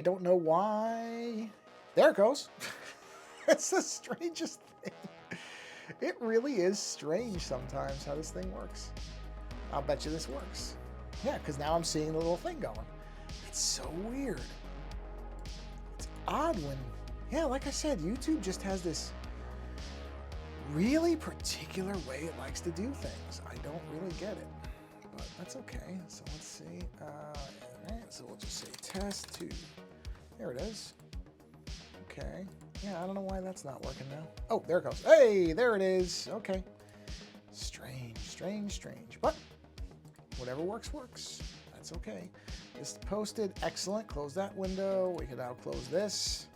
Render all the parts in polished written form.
I don't know why. There it goes. It's the strangest thing. It really is strange sometimes how this thing works. I'll bet you this works. Yeah, because now I'm seeing the little thing going. It's so weird. It's odd when, yeah, like I said, YouTube just has this really particular way it likes to do things. I don't really get it, but that's okay. So let's see. Alright, so we'll just say test 2. There it is. Okay. Yeah, I don't know why that's not working now. Oh, there it goes. Hey, there it is. Okay. Strange, strange, strange. But whatever works, works. That's okay. This posted. Excellent. Close that window. We can now close this.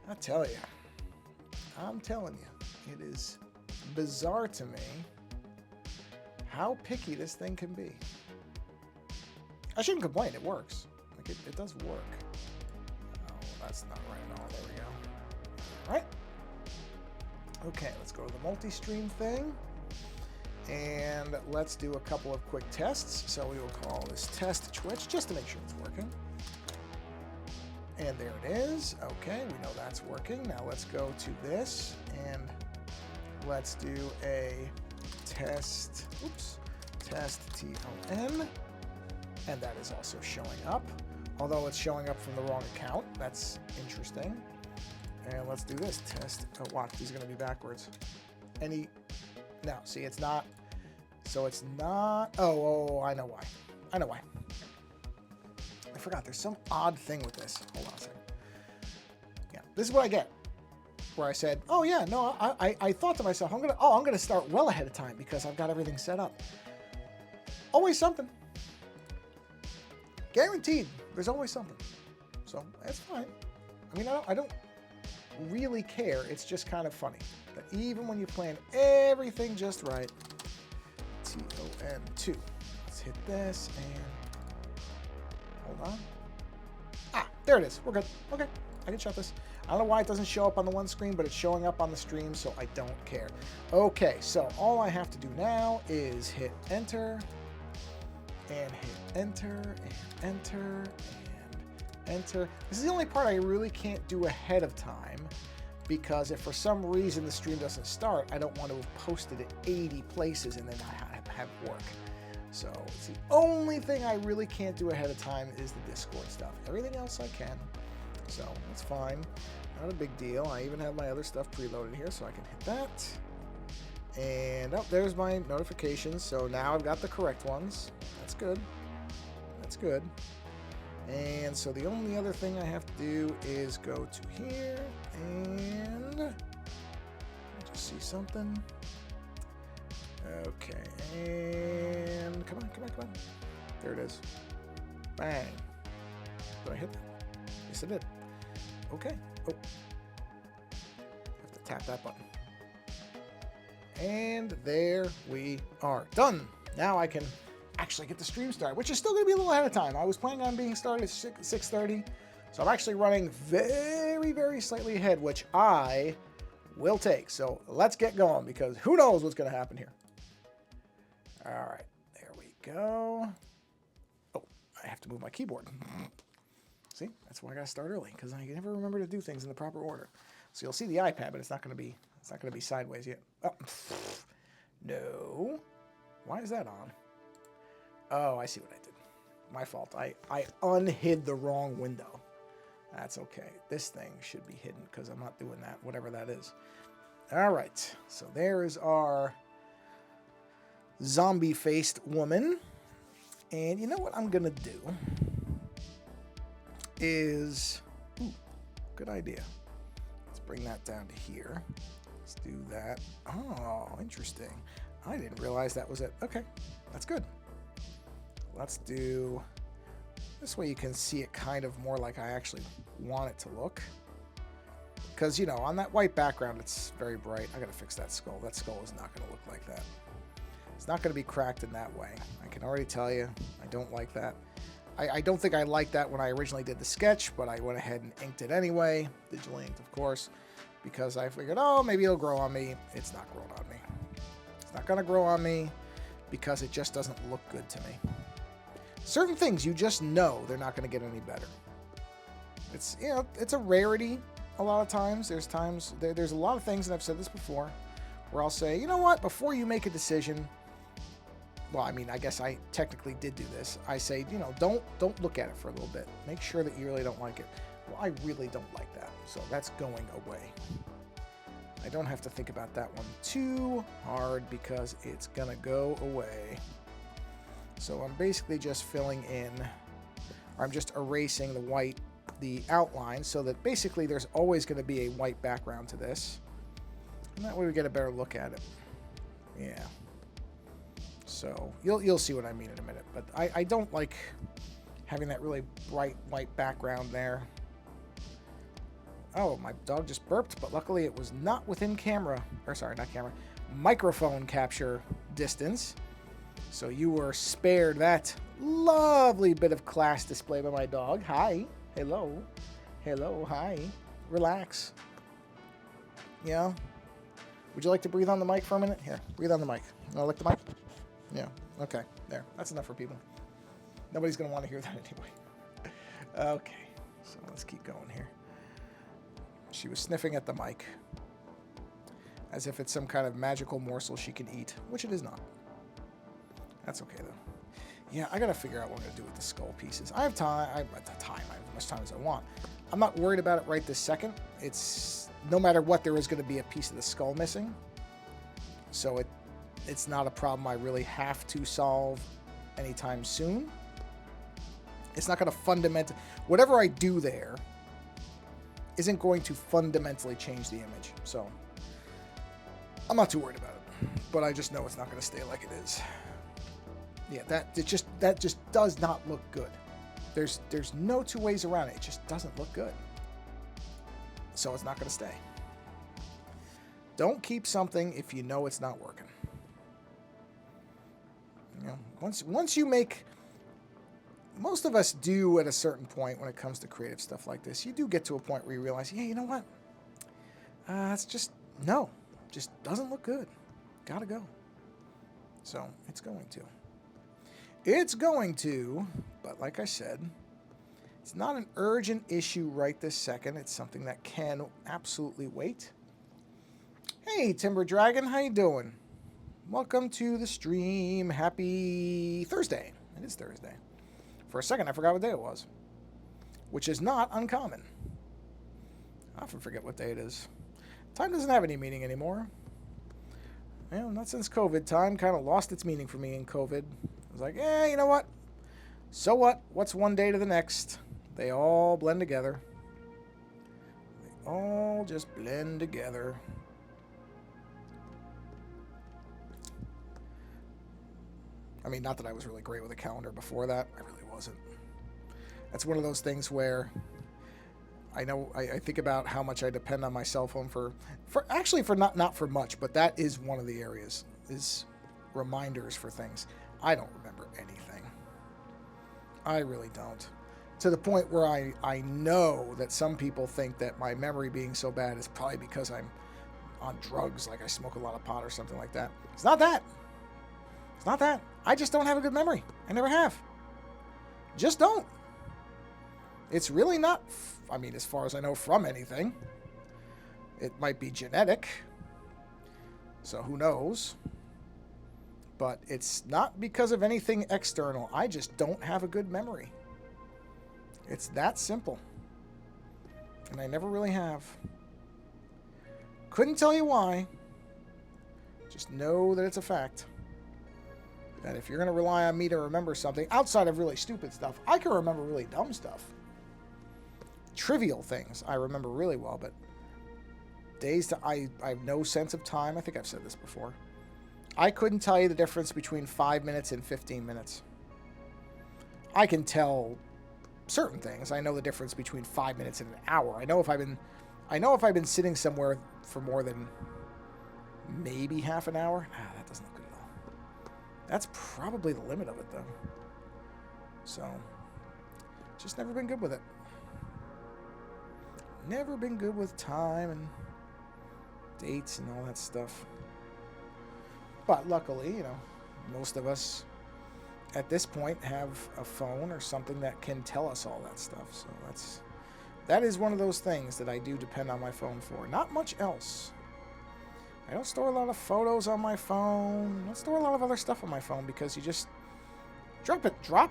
I tell you. I'm telling you. It is bizarre to me how picky this thing can be. I shouldn't complain. It works. Like it does work. Oh, that's not right at all. There we go. All right. Okay, let's go to the multi-stream thing. And let's do a couple of quick tests. So we will call this test Twitch just to make sure it's working. And there it is. Okay, we know that's working. Now let's go to this and let's do a test, test TON. And that is also showing up, although it's showing up from the wrong account. That's interesting. And let's do this test. Oh, watch, these are going to be backwards. No, see, it's not. So it's not. Oh, I know why. I know why. I forgot. There's some odd thing with this. Hold on a second. Yeah, this is what I get. Where I said, oh yeah, no, I thought to myself, I'm gonna start well ahead of time because I've got everything set up. Always something. Guaranteed. There's always something. So that's fine. I mean, I don't really care. It's just kind of funny that even when you plan everything just right, TON2. Let's hit this and hold on. Ah, there it is. We're good. Okay, I can shut this. I don't know why it doesn't show up on the one screen, but it's showing up on the stream, so I don't care. Okay, so all I have to do now is hit enter and hit enter and enter and enter. This is the only part I really can't do ahead of time because if for some reason the stream doesn't start, I don't want to have posted it 80 places and then I have work. So it's the only thing I really can't do ahead of time is the Discord stuff. Everything else I can. So that's fine. Not a big deal. I even have my other stuff preloaded here, so I can hit that. And oh, there's my notifications. So now I've got the correct ones. That's good. That's good. And so the only other thing I have to do is go to here and just see something. Okay, and come on. There it is. Bang. Did I hit that? Yes, I did. Okay. Oh. Have to tap that button. And there we are. Done. Now I can actually get the stream started, which is still going to be a little ahead of time. I was planning on being started at 6:30, so I'm actually running very, very slightly ahead, which I will take. So let's get going because who knows what's going to happen here. All right, there we go. Oh, I have to move my keyboard. See, that's why I got to start early because I never remember to do things in the proper order. So you'll see the iPad, but it's not going to be sideways yet. Oh, no. Why is that on? Oh, I see what I did. My fault. I unhid the wrong window. That's okay. This thing should be hidden because I'm not doing that, whatever that is. All right. So there is our zombie-faced woman. And you know what I'm going to do is... Ooh, good idea. Let's bring that down to here. Let's do that. Oh, interesting. I didn't realize that was it. Okay, that's good. Let's do... This way you can see it kind of more like I actually want it to look. Because, you know, on that white background, it's very bright. I got to fix that skull. That skull is not going to look like that. It's not going to be cracked in that way. I can already tell you, I don't like that. I don't think I liked that when I originally did the sketch, but I went ahead and inked it anyway. Digitally inked, of course, because I figured, oh, maybe it'll grow on me. It's not growing on me. It's not going to grow on me because it just doesn't look good to me. Certain things you just know they're not going to get any better. It's, you know, it's a rarity a lot of times. There's times, there's a lot of things, and I've said this before, where I'll say, you know what, before you make a decision, well, I mean, I guess I technically did do this. I say, you know, don't look at it for a little bit. Make sure that you really don't like it. Well, I really don't like that, so that's going away. I don't have to think about that one too hard because it's gonna go away. So I'm basically just filling in, or I'm just erasing the white, the outline, so that basically there's always going to be a white background to this. And that way we get a better look at it. Yeah. So you'll see what I mean in a minute. But I don't like having that really bright white background there. Oh, my dog just burped, but luckily it was not within camera, or sorry, not camera, microphone capture distance. So you were spared that lovely bit of class display by my dog. Hi. Hello. Hello. Hi. Relax. Yeah. Would you like to breathe on the mic for a minute? Here, breathe on the mic. You want to lick the mic? Yeah. Okay. There. That's enough for people. Nobody's going to want to hear that anyway. Okay. So let's keep going here. She was sniffing at the mic as if it's some kind of magical morsel she can eat, which it is not. That's okay, though. Yeah, I got to figure out what I'm going to do with the skull pieces. I have time. I have as much time as I want. I'm not worried about it right this second. It's no matter what, there is going to be a piece of the skull missing. So it's not a problem I really have to solve anytime soon. It's not going to fundamentally... Whatever I do there isn't going to fundamentally change the image. So I'm not too worried about it. But I just know it's not going to stay like it is. Yeah, that just does not look good. There's no two ways around it. It just doesn't look good. So it's not going to stay. Don't keep something if you know it's not working. You know, once you make... Most of us do at a certain point when it comes to creative stuff like this. You do get to a point where you realize, yeah, you know what? It's just, no. Just doesn't look good. Gotta go. So, it's going to. It's going to, but like I said, it's not an urgent issue right this second. It's something that can absolutely wait. Hey, Timber Dragon, how you doing? Welcome to the stream. Happy Thursday. It is Thursday. For a second, I forgot what day it was, which is not uncommon. I often forget what day it is. Time doesn't have any meaning anymore. Well, not since COVID. Time kind of lost its meaning for me in COVID. I was like, yeah, you know what? So what? What's one day to the next? They all blend together. They all just blend together. I mean, not that I was really great with a calendar before that. I really wasn't. That's one of those things where I know I think about how much I depend on my cell phone for not for much, but that is one of the areas, is reminders for things. I don't remember anything. I really don't. To the point where I know that some people think that my memory being so bad is probably because I'm on drugs, like I smoke a lot of pot or something like that. It's not that. It's not that. I just don't have a good memory. I never have. Just don't. It's really not, I mean, as far as I know, from anything. It might be genetic. So who knows? But it's not because of anything external. I just don't have a good memory. It's that simple. And I never really have. Couldn't tell you why. Just know that it's a fact. That if you're going to rely on me to remember something outside of really stupid stuff, I can remember really dumb stuff. Trivial things I remember really well, but I have no sense of time. I think I've said this before. I couldn't tell you the difference between 5 minutes and 15 minutes. I can tell certain things. I know the difference between 5 minutes and an hour. I know if I've been sitting somewhere for more than maybe half an hour. That doesn't look good at all. That's probably the limit of it, though. So, just never been good with it. Never been good with time and dates and all that stuff. But luckily, you know, most of us at this point have a phone or something that can tell us all that stuff. So that's That is one of those things that I do depend on my phone for. Not much else. I don't store a lot of photos on my phone. I don't store a lot of other stuff on my phone because you just drop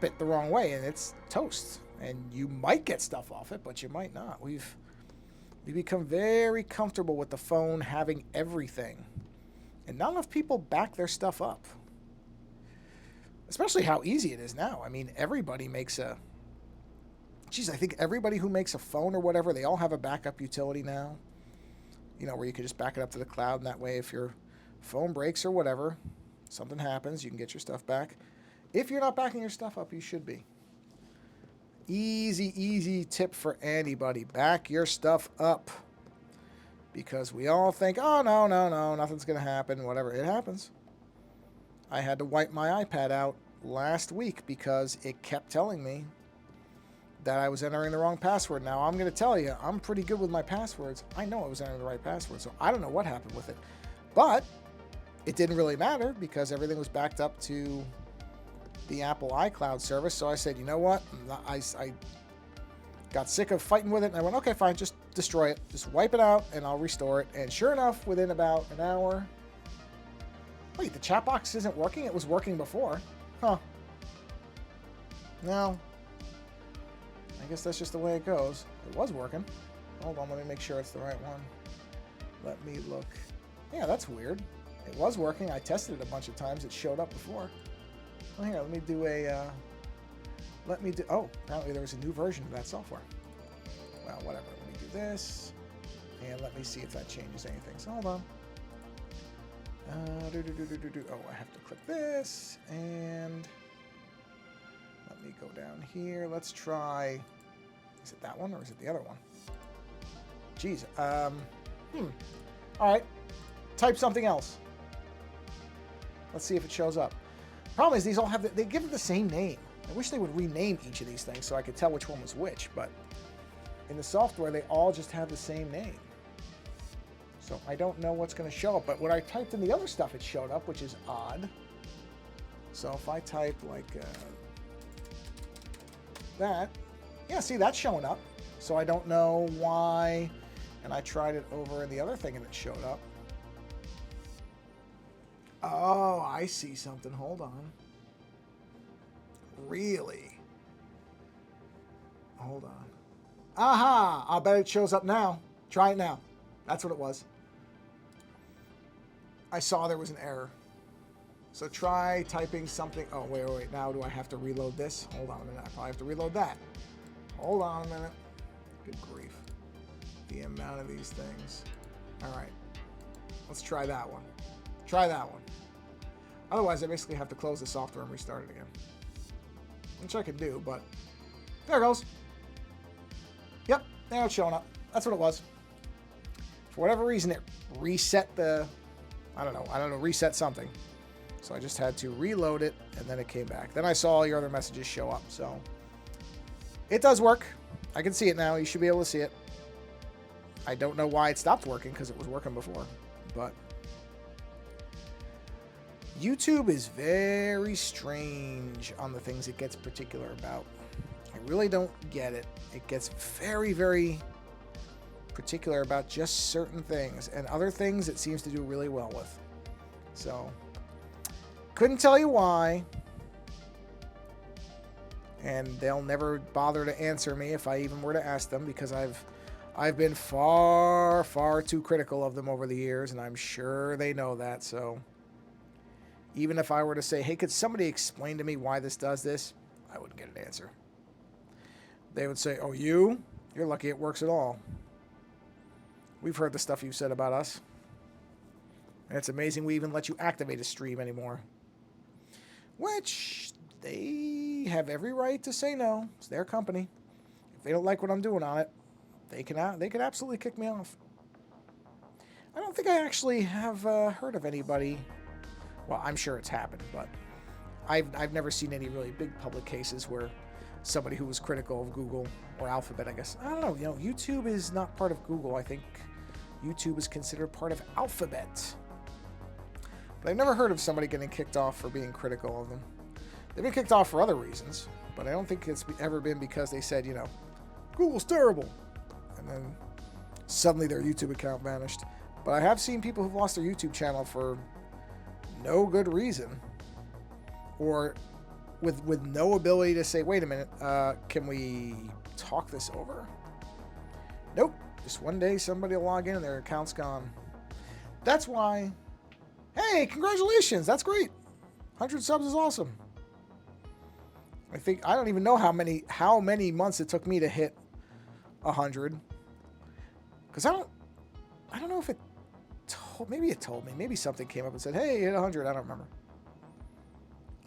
it the wrong way and it's toast. And you might get stuff off it, but you might not. We've become very comfortable with the phone having everything. And not enough people back their stuff up. Especially how easy it is now. I mean, everybody makes a... Geez, I think everybody who makes a phone or whatever, they all have a backup utility now. You know, where you can just back it up to the cloud, and that way if your phone breaks or whatever, something happens, you can get your stuff back. If you're not backing your stuff up, you should be. Easy tip for anybody. Back your stuff up. Because we all think, oh, no, nothing's going to happen, whatever. It happens. I had to wipe my iPad out last week because it kept telling me that I was entering the wrong password. Now, I'm going to tell you, I'm pretty good with my passwords. I know I was entering the right password, so I don't know what happened with it. But it didn't really matter because everything was backed up to the Apple iCloud service. So I said, you know what? I got sick of fighting with it, and I went, okay, fine, just destroy it. Just wipe it out, and I'll restore it. And sure enough, within about an hour... Wait, the chat box isn't working? It was working before. Huh. No. I guess that's just the way it goes. It was working. Hold on, let me make sure it's the right one. Let me look. Yeah, that's weird. It was working. I tested it a bunch of times. It showed up before. Well, here, let me do a... Oh, apparently there was a new version of that software. Well, whatever. Let me do this. And let me see if that changes anything. So, hold on. Oh, I have to click this. And... let me go down here. Let's try... Is it that one or is it the other one? Jeez. All right. Type something else. Let's see if it shows up. Problem is, these all have... they give it the same name. I wish they would rename each of these things so I could tell which one was which, but in the software, they all just have the same name. So I don't know what's going to show up, but when I typed in the other stuff, it showed up, which is odd. So if I type like that, yeah, see, that's showing up. So I don't know why, and I tried it over in the other thing and it showed up. Oh, I see something. Hold on. Really? Hold on. Aha! I'll bet it shows up now. Try it now. That's what it was. I saw there was an error. So try typing something. Oh, wait. Now do I have to reload this? Hold on a minute. I probably have to reload that. Hold on a minute. Good grief. The amount of these things. All right. Let's try that one. Try that one. Otherwise, I basically have to close the software and restart it again. Which I can do, but there it goes. Yep, now it's showing up. That's what it was. For whatever reason, it reset the, I don't know, reset something. So I just had to reload it, and then it came back. Then I saw all your other messages show up, so it does work. I can see it now. You should be able to see it. I don't know why it stopped working, because it was working before, but YouTube is very strange on the things it gets particular about. I really don't get it. It gets very, very particular about just certain things, and other things it seems to do really well with. So, couldn't tell you why. And they'll never bother to answer me if I even were to ask them, because I've been far, far too critical of them over the years, and I'm sure they know that. So even if I were to say, hey, could somebody explain to me why this does this? I wouldn't get an answer. They would say, oh, you're lucky it works at all. We've heard the stuff you've said about us. And it's amazing we even let you activate a stream anymore. Which they have every right to say no. It's their company. If they don't like what I'm doing on it, they could absolutely kick me off. I don't think I actually have heard of anybody. Well, I'm sure it's happened, but I've never seen any really big public cases where somebody who was critical of Google or Alphabet, I guess. I don't know. You know, YouTube is not part of Google. I think YouTube is considered part of Alphabet. But I've never heard of somebody getting kicked off for being critical of them. They've been kicked off for other reasons, but I don't think it's ever been because they said, you know, Google's terrible. and then suddenly their YouTube account vanished. But I have seen people who've lost their YouTube channel for no good reason, or with no ability to say, wait a minute, can we talk this over? Nope. Just one day somebody will log in and their account's gone. That's why, hey, congratulations. That's great. 100 subs is awesome. I don't even know how many months it took me to hit 100. Because I don't know if it maybe it told me. Maybe something came up and said, hey, you hit 100. I don't remember.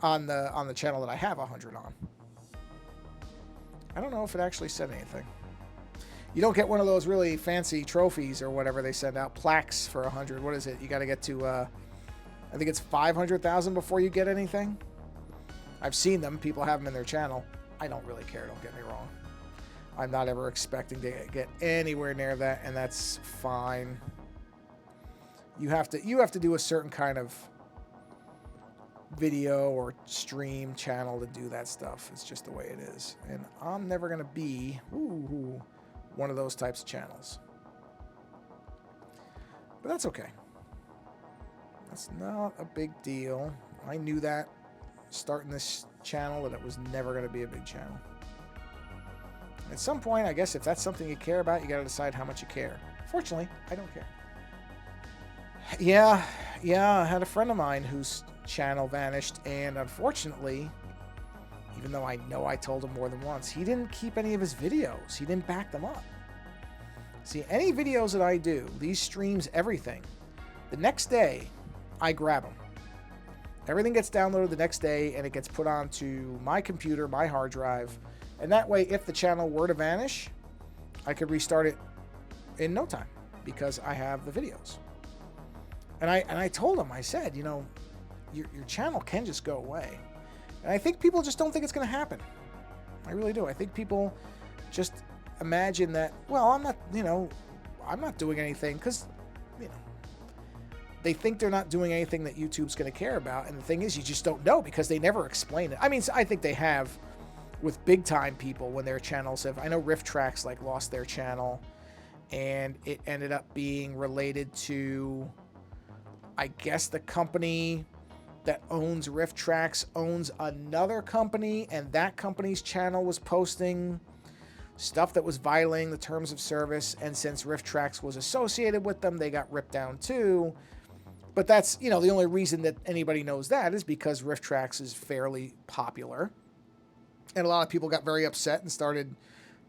On the channel that I have 100 on. I don't know if it actually said anything. You don't get one of those really fancy trophies or whatever they send out, plaques for 100. What is it? You got to get to, I think it's 500,000 before you get anything. I've seen them. People have them in their channel. I don't really care. Don't get me wrong. I'm not ever expecting to get anywhere near that, and that's fine. You have to do a certain kind of video or stream channel to do that stuff. It's just the way it is. And I'm never going to be one of those types of channels. But that's okay. That's not a big deal. I knew that starting this channel, that it was never going to be a big channel. At some point, I guess if that's something you care about, you got to decide how much you care. Fortunately, I don't care. Yeah, I had a friend of mine whose channel vanished, and unfortunately, even though I know I told him more than once, he didn't keep any of his videos. He didn't back them up. See, any videos that I do, these streams, everything, the next day, I grab them. Everything gets downloaded the next day, and it gets put onto my computer, my hard drive, and that way, if the channel were to vanish, I could restart it in no time because I have the videos. And I told him, I said, you know, your channel can just go away. And I think people just don't think it's going to happen. I really do. I think people just imagine that, well, I'm not doing anything because, they think they're not doing anything that YouTube's going to care about. And the thing is, you just don't know because they never explain it. I mean, I think they have with big time people when their channels have, I know Rift Tracks lost their channel and it ended up being related to, I guess the company that owns Rift Tracks owns another company, and that company's channel was posting stuff that was violating the terms of service, and since Rift Tracks was associated with them, they got ripped down too. But that's, the only reason that anybody knows that is because Rift Tracks is fairly popular. And a lot of people got very upset and started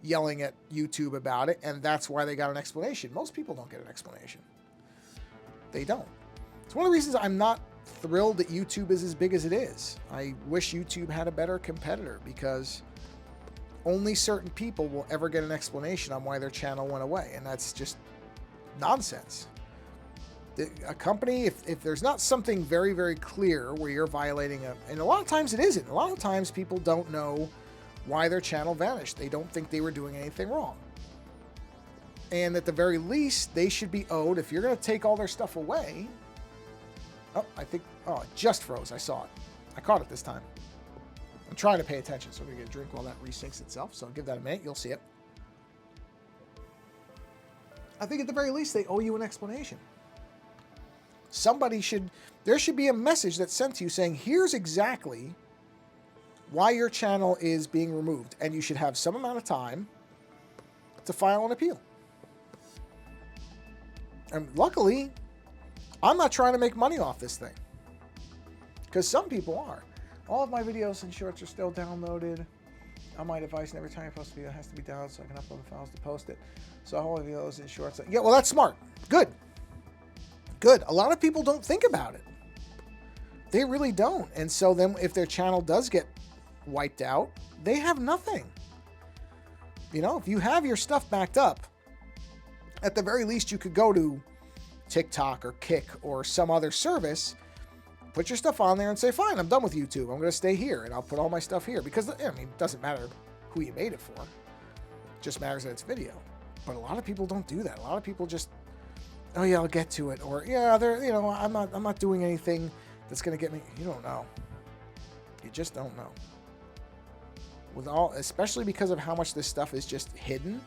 yelling at YouTube about it, and that's why they got an explanation. Most people don't get an explanation. They don't. It's one of the reasons I'm not thrilled that YouTube is as big as it is. I wish YouTube had a better competitor because only certain people will ever get an explanation on why their channel went away, and that's just nonsense. A company, if there's not something very, very clear where you're violating and a lot of times it isn't. A lot of times people don't know why their channel vanished. They don't think they were doing anything wrong. And at the very least, they should be owed, if you're going to take all their stuff away. Oh, it just froze. I saw it. I caught it this time. I'm trying to pay attention, so I'm going to get a drink while that resyncs itself. So I'll give that a minute. You'll see it. I think at the very least, they owe you an explanation. There should be a message that's sent to you saying, here's exactly why your channel is being removed, and you should have some amount of time to file an appeal. And luckily, I'm not trying to make money off this thing, because some people are. All of my videos and shorts are still downloaded on my device, and every time I post a video, it has to be downloaded so I can upload the files to post it. So all the videos and shorts. Yeah, well, that's smart. Good. A lot of people don't think about it. They really don't. And so then if their channel does get wiped out, they have nothing. If you have your stuff backed up, at the very least you could go to TikTok or Kick or some other service, put your stuff on there and say, fine, I'm done with YouTube. I'm going to stay here and I'll put all my stuff here. Because, it doesn't matter who you made it for. It just matters that it's video. But a lot of people don't do that. A lot of people just, oh yeah, I'll get to it. Or yeah, I'm not doing anything that's going to get me. You don't know. You just don't know. Especially because of how much this stuff is just hidden.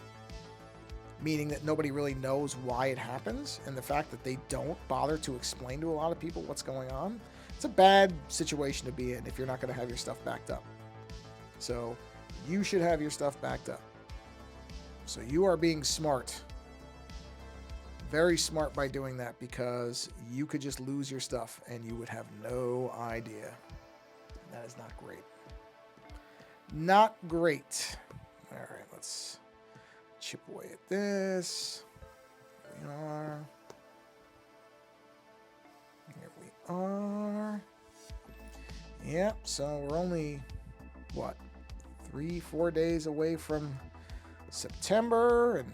meaning that nobody really knows why it happens, and the fact that they don't bother to explain to a lot of people what's going on, it's a bad situation to be in if you're not going to have your stuff backed up. So you should have your stuff backed up. So you are being smart. Very smart by doing that, because you could just lose your stuff and you would have no idea. That is not great. Not great. All right, let's chip away at this. Here we are. Here we are. Yep, so we're only, what, 3-4 days away from September and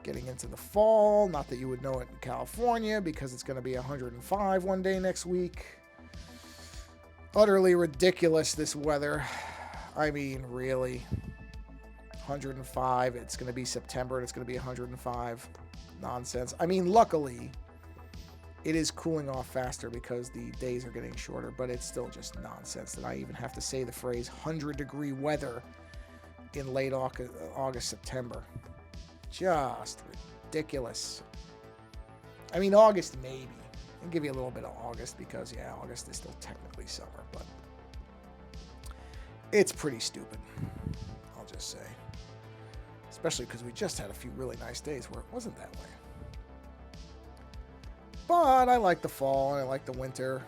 getting into the fall. Not that you would know it in California, because it's going to be 105 one day next week. Utterly ridiculous, this weather. I mean, really. 105, it's going to be September and it's going to be 105. Nonsense. I mean, luckily, it is cooling off faster because the days are getting shorter, but it's still just nonsense that I even have to say the phrase 100-degree weather in late August, September. Just ridiculous. I mean, August maybe. I'll give you a little bit of August because, yeah, August is still technically summer, but it's pretty stupid, I'll just say. Especially because we just had a few really nice days where it wasn't that way. But I like the fall and I like the winter,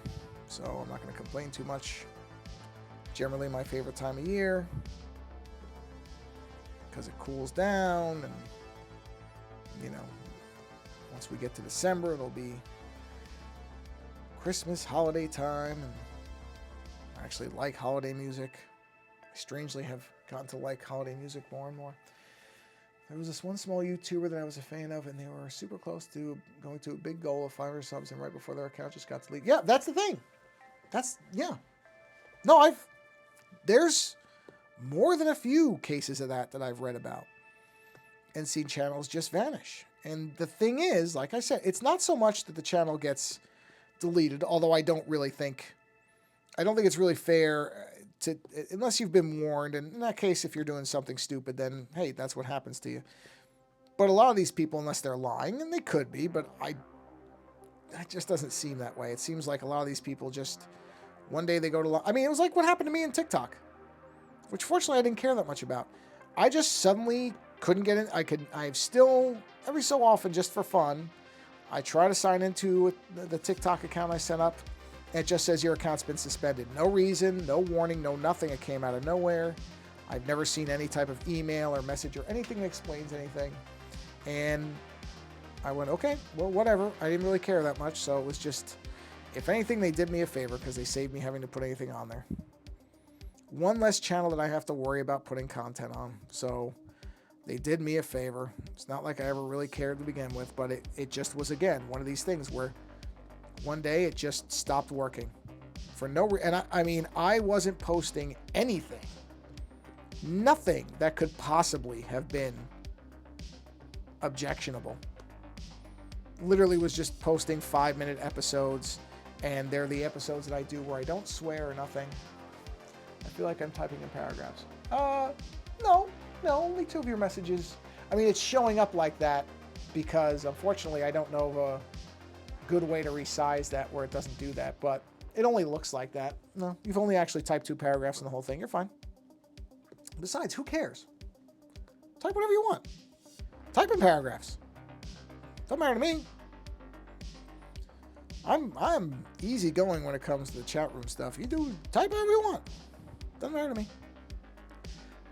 so I'm not going to complain too much. Generally my favorite time of year because it cools down, and, you know, once we get to December, it'll be Christmas, holiday time, and I actually like holiday music. I strangely have gotten to like holiday music more and more. There was this one small YouTuber that I was a fan of, and they were super close to going to a big goal of 500 subs, and right before their account just got deleted. Yeah, that's the thing. Yeah. No, there's more than a few cases of that I've read about and seen channels just vanish. And the thing is, like I said, it's not so much that the channel gets deleted, although I don't think it's really fair to, unless you've been warned, and in that case, if you're doing something stupid, then hey, that's what happens to you. But a lot of these people, unless they're lying, and they could be, but that just doesn't seem that way. It seems like a lot of these people just, one day they go to, I mean, it was like what happened to me in TikTok, which fortunately I didn't care that much about. I just suddenly couldn't get in. I've still, every so often, just for fun, I try to sign into the TikTok account I set up. It just says your account's been suspended. No reason, no warning, no nothing. It came out of nowhere. I've never seen any type of email or message or anything that explains anything. And I went, okay, well, whatever. I didn't really care that much. So it was just, if anything, they did me a favor because they saved me having to put anything on there. One less channel that I have to worry about putting content on. So they did me a favor. It's not like I ever really cared to begin with, but it just was, again, one of these things where one day it just stopped working for no reason. And I mean, I wasn't posting anything, nothing that could possibly have been objectionable. Literally was just posting 5-minute episodes, and they're the episodes that I do where I don't swear or nothing. I feel like I'm typing in paragraphs. No, only 2 of your messages. I mean, it's showing up like that because unfortunately I don't know of a good way to resize that where it doesn't do that, but it only looks like that. No, you've only actually typed 2 paragraphs in the whole thing. You're fine. Besides, who cares? Type whatever you want. Type in paragraphs. Don't matter to me. I'm easy going when it comes to the chat room stuff. You do type whatever you want. Doesn't matter to me.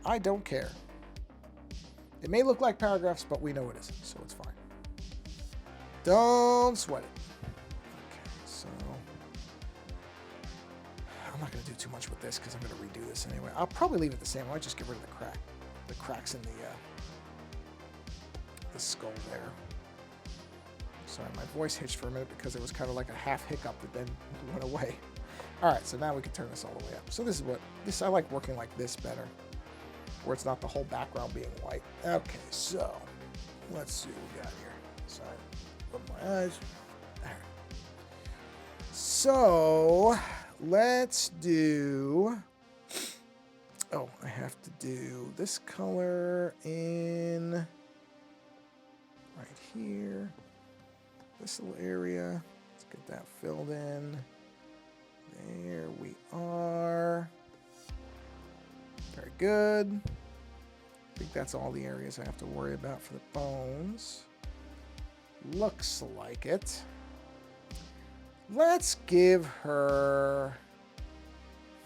I don't care. It may look like paragraphs, but we know it isn't, so it's fine. Don't sweat it. Okay, so I'm not going to do too much with this because I'm going to redo this anyway. I'll probably leave it the same. I might just get rid of the cracks in the skull there. Sorry, my voice hitched for a minute because it was kind of like a half hiccup that then went away. All right, so now we can turn this all the way up. So this is I like working like this better, where it's not the whole background being white. Okay, so let's see what we got here. Sorry, open my eyes. All right. So let's do, I have to do this color in here. This little area. Let's get that filled in. There we are. Very good. I think that's all the areas I have to worry about for the bones. Looks like it. Let's give her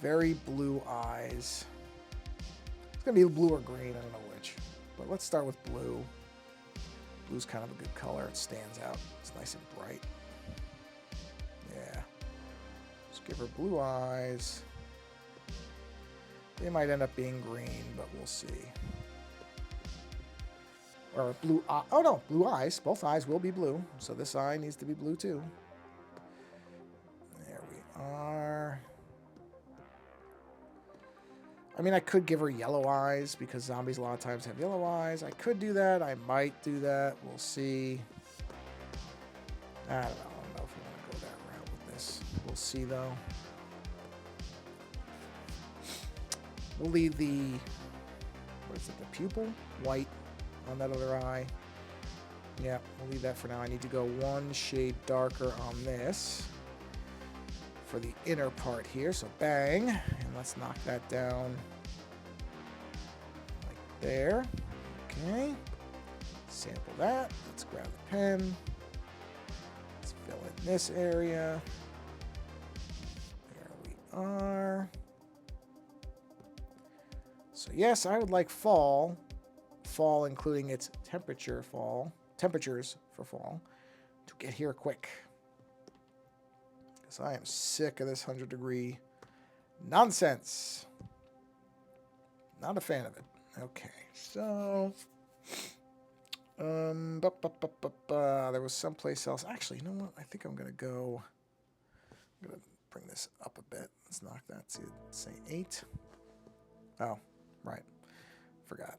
very blue eyes. It's going to be blue or green, I don't know which. But let's start with blue. Blue's kind of a good color. It stands out. It's nice and bright. Yeah. Let's give her blue eyes. They might end up being green, but we'll see. Or blue eye. Oh no, blue eyes. Both eyes will be blue. So this eye needs to be blue too. There we are. I mean, I could give her yellow eyes because zombies a lot of times have yellow eyes. I could do that. I might do that. We'll see. I don't know. I don't know if we want to go that route with this. We'll see though. We'll leave the, what is it, the pupil? White on that other eye. Yeah, we'll leave that for now. I need to go one shade darker on this for the inner part here. So bang, and let's knock that down like there. Okay, sample that. Let's grab the pen. Let's fill in this area. There we are. So yes, I would like fall including its temperatures for fall, to get here quick. Because I am sick of this 100-degree nonsense. Not a fan of it. Okay, so there was someplace else. Actually, you know what? I think I'm gonna bring this up a bit. Let's knock that to say 8. Oh, right. Forgot.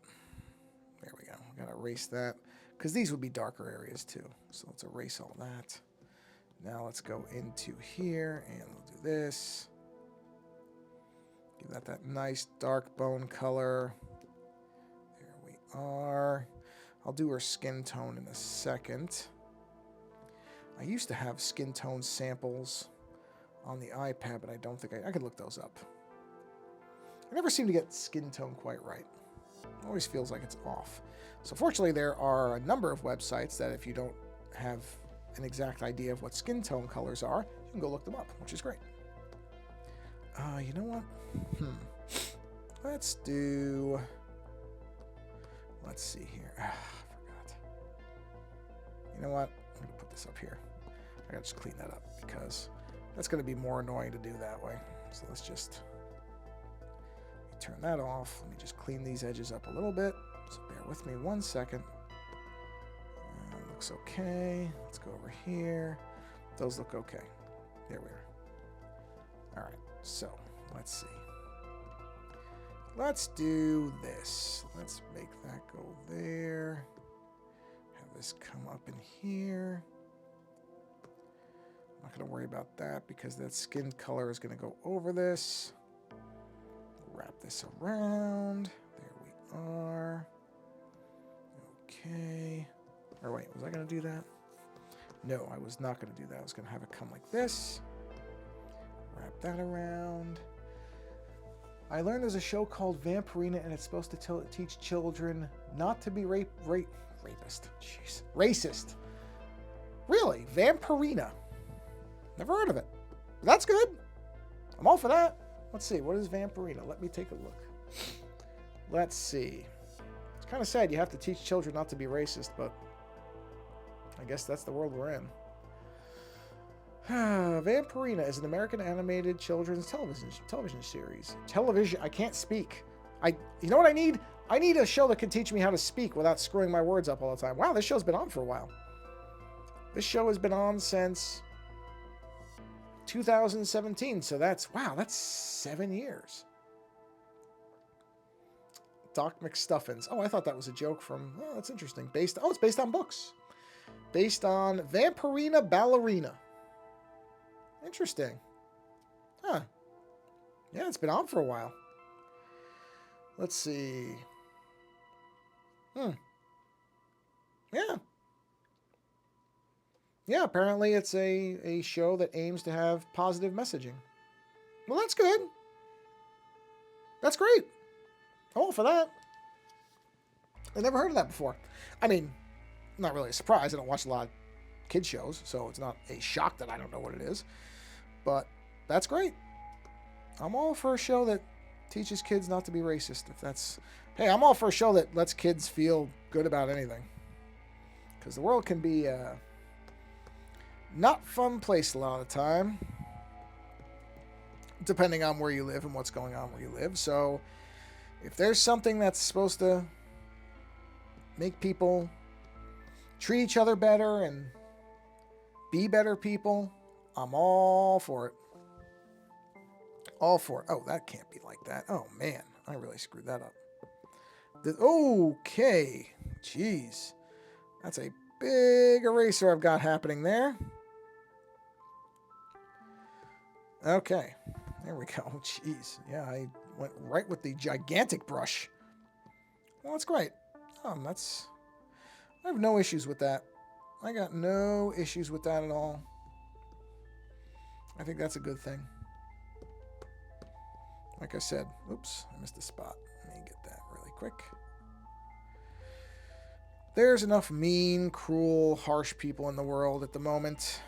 There we go. Gotta erase that. Because these would be darker areas too. So let's erase all that. Now let's go into here and we'll do this. Give that nice dark bone color. There we are. I'll do her skin tone in a second. I used to have skin tone samples on the iPad, but I don't think I could look those up. I never seem to get skin tone quite right. It always feels like it's off. So fortunately, there are a number of websites that if you don't have an exact idea of what skin tone colors are, you can go look them up, which is great. You know what? Let's see here. I forgot. You know what? I'm going to put this up here. I got to just clean that up because that's going to be more annoying to do that way. So let's just turn that off. Let me just clean these edges up a little bit. So bear with me 1 second. Looks okay. Let's go over here. Those look okay. There we are. All right. So let's see. Let's do this. Let's make that go there. Have this come up in here. I'm not going to worry about that because that skin color is going to go over this. Wrap this around. There we are. Okay. Or wait, was I going to do that? No, I was not going to do that. I was going to have it come like this. Wrap that around. I learned there's a show called Vampirina, and it's supposed to teach children not to be rapist. Jeez. Racist. Really? Vampirina. Never heard of it. But that's good. I'm all for that. Let's see. What is Vampirina? Let me take a look. Let's see. It's kind of sad you have to teach children not to be racist, but I guess that's the world we're in. Vampirina is an American animated children's television series. I can't speak. You know what I need? I need a show that can teach me how to speak without screwing my words up all the time. Wow, this show's been on for a while. This show has been on since 2017, so that's 7 years. Doc McStuffins. Oh, I thought that was a joke from, oh, that's interesting. It's based on books. Based on Vampirina Ballerina. Interesting. Huh. Yeah, it's been on for a while. Let's see. Yeah. Yeah, apparently it's a show that aims to have positive messaging. Well, that's good. That's great. Oh, for that. I never heard of that before. I mean, not really a surprise. I don't watch a lot of kid shows, so it's not a shock that I don't know what it is. But that's great. I'm all for a show that teaches kids not to be racist. If that's, hey, I'm all for a show that lets kids feel good about anything. Because the world can be a not fun place a lot of the time, depending on where you live and what's going on where you live. So if there's something that's supposed to make people treat each other better and be better people, I'm all for it. All for it. Oh, that can't be like that. Oh, man. I really screwed that up. Okay. Jeez. That's a big eraser I've got happening there. Okay. There we go. Jeez. Yeah, I went right with the gigantic brush. Well, that's great. That's... I have no issues with that. I got no issues with that at all. I think that's a good thing. Like I said, oops, I missed a spot. Let me get that really quick. There's enough mean, cruel, harsh people in the world at the moment.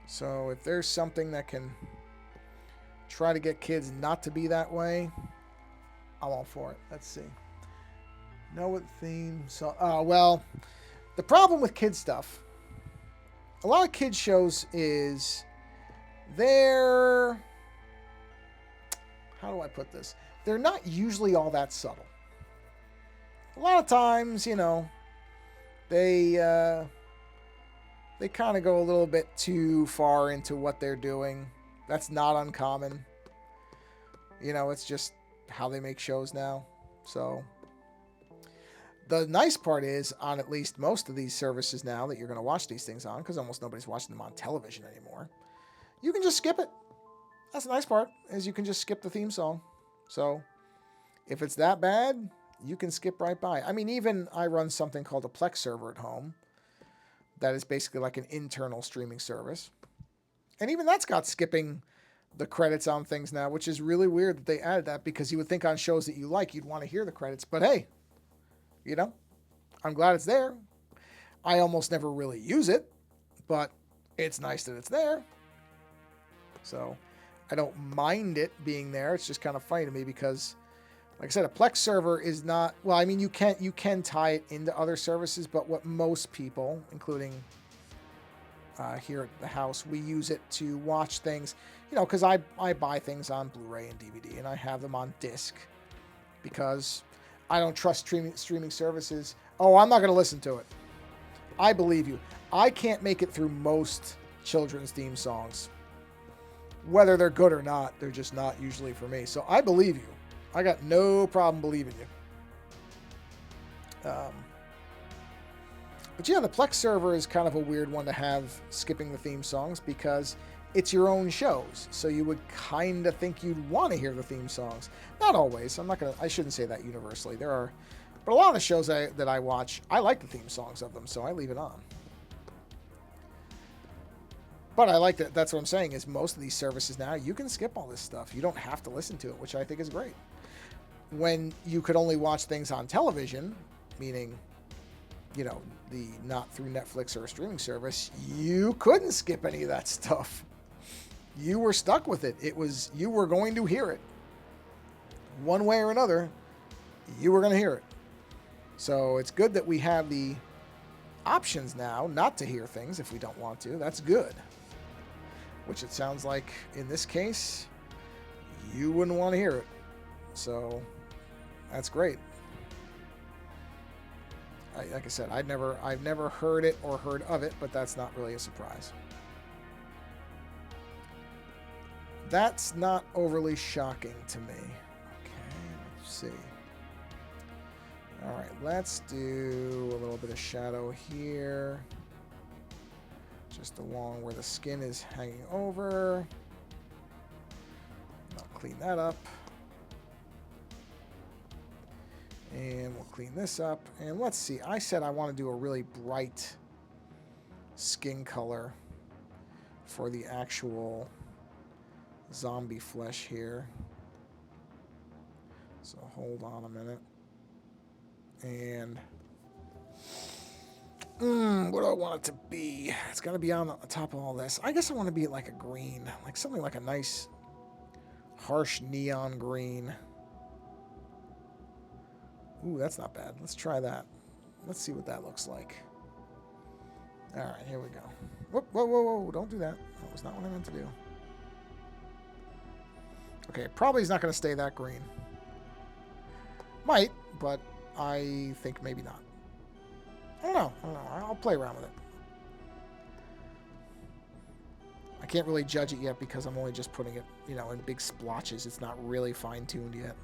So if there's something that can try to get kids not to be that way, I'm all for it. Let's see. Know what theme song? Well, the problem with kid stuff, a lot of kid shows is they're, how do I put this? They're not usually all that subtle. A lot of times, you know, they kind of go a little bit too far into what they're doing. That's not uncommon. You know, it's just how they make shows now. So the nice part is, on at least most of these services now that you're going to watch these things on, because almost nobody's watching them on television anymore, you can just skip it. That's the nice part, is you can just skip the theme song. So if it's that bad, you can skip right by. I mean, even I run something called a Plex server at home. That is basically like an internal streaming service. And even that's got skipping the credits on things now, which is really weird that they added that, because you would think on shows that you like, you'd want to hear the credits. But hey, you know, I'm glad it's there. I almost never really use it, but it's nice that it's there. So I don't mind it being there. It's just kind of funny to me because, like I said, a Plex server is not, well, I mean, you can tie it into other services, but what most people, including here at the house, we use it to watch things, you know, because I buy things on Blu-ray and DVD, and I have them on disc because I don't trust streaming services. Oh, I'm not going to listen to it. I believe you. I can't make it through most children's theme songs. Whether they're good or not, they're just not usually for me. So I believe you. I got no problem believing you. But yeah, the Plex server is kind of a weird one to have skipping the theme songs because it's your own shows. So you would kind of think you'd want to hear the theme songs. Not always. I shouldn't say that universally. There are, but a lot of the shows that I watch, I like the theme songs of them, so I leave it on. But I like that. That's what I'm saying, is most of these services now, you can skip all this stuff. You don't have to listen to it, which I think is great. When you could only watch things on television, meaning, you know, the not through Netflix or a streaming service, you couldn't skip any of that stuff. You were stuck with it. You were going to hear it. One way or another, you were going to hear it. So it's good that we have the options now not to hear things if we don't want to. That's good. Which it sounds like in this case, you wouldn't want to hear it. So that's great. Like I said, I've never heard it or heard of it, but that's not really a surprise. That's not overly shocking to me. Okay, let's see. All right, let's do a little bit of shadow here. Just along where the skin is hanging over. I'll clean that up. And we'll clean this up. And let's see. I said I want to do a really bright skin color for the actual zombie flesh here. So hold on a minute. And what do I want it to be? It's got to be on the top of all this. I guess I want to be like a green, like something like a nice harsh neon green. Ooh, that's not bad. Let's try that. Let's see what that looks like. All right, here we go. Whoa, whoa, whoa, whoa. Don't do that. That was not what I meant to do. Okay, probably is not going to stay that green. Might, but I think maybe not. I don't know. I'll play around with it. I can't really judge it yet because I'm only just putting it, you know, in big splotches. It's not really fine-tuned yet.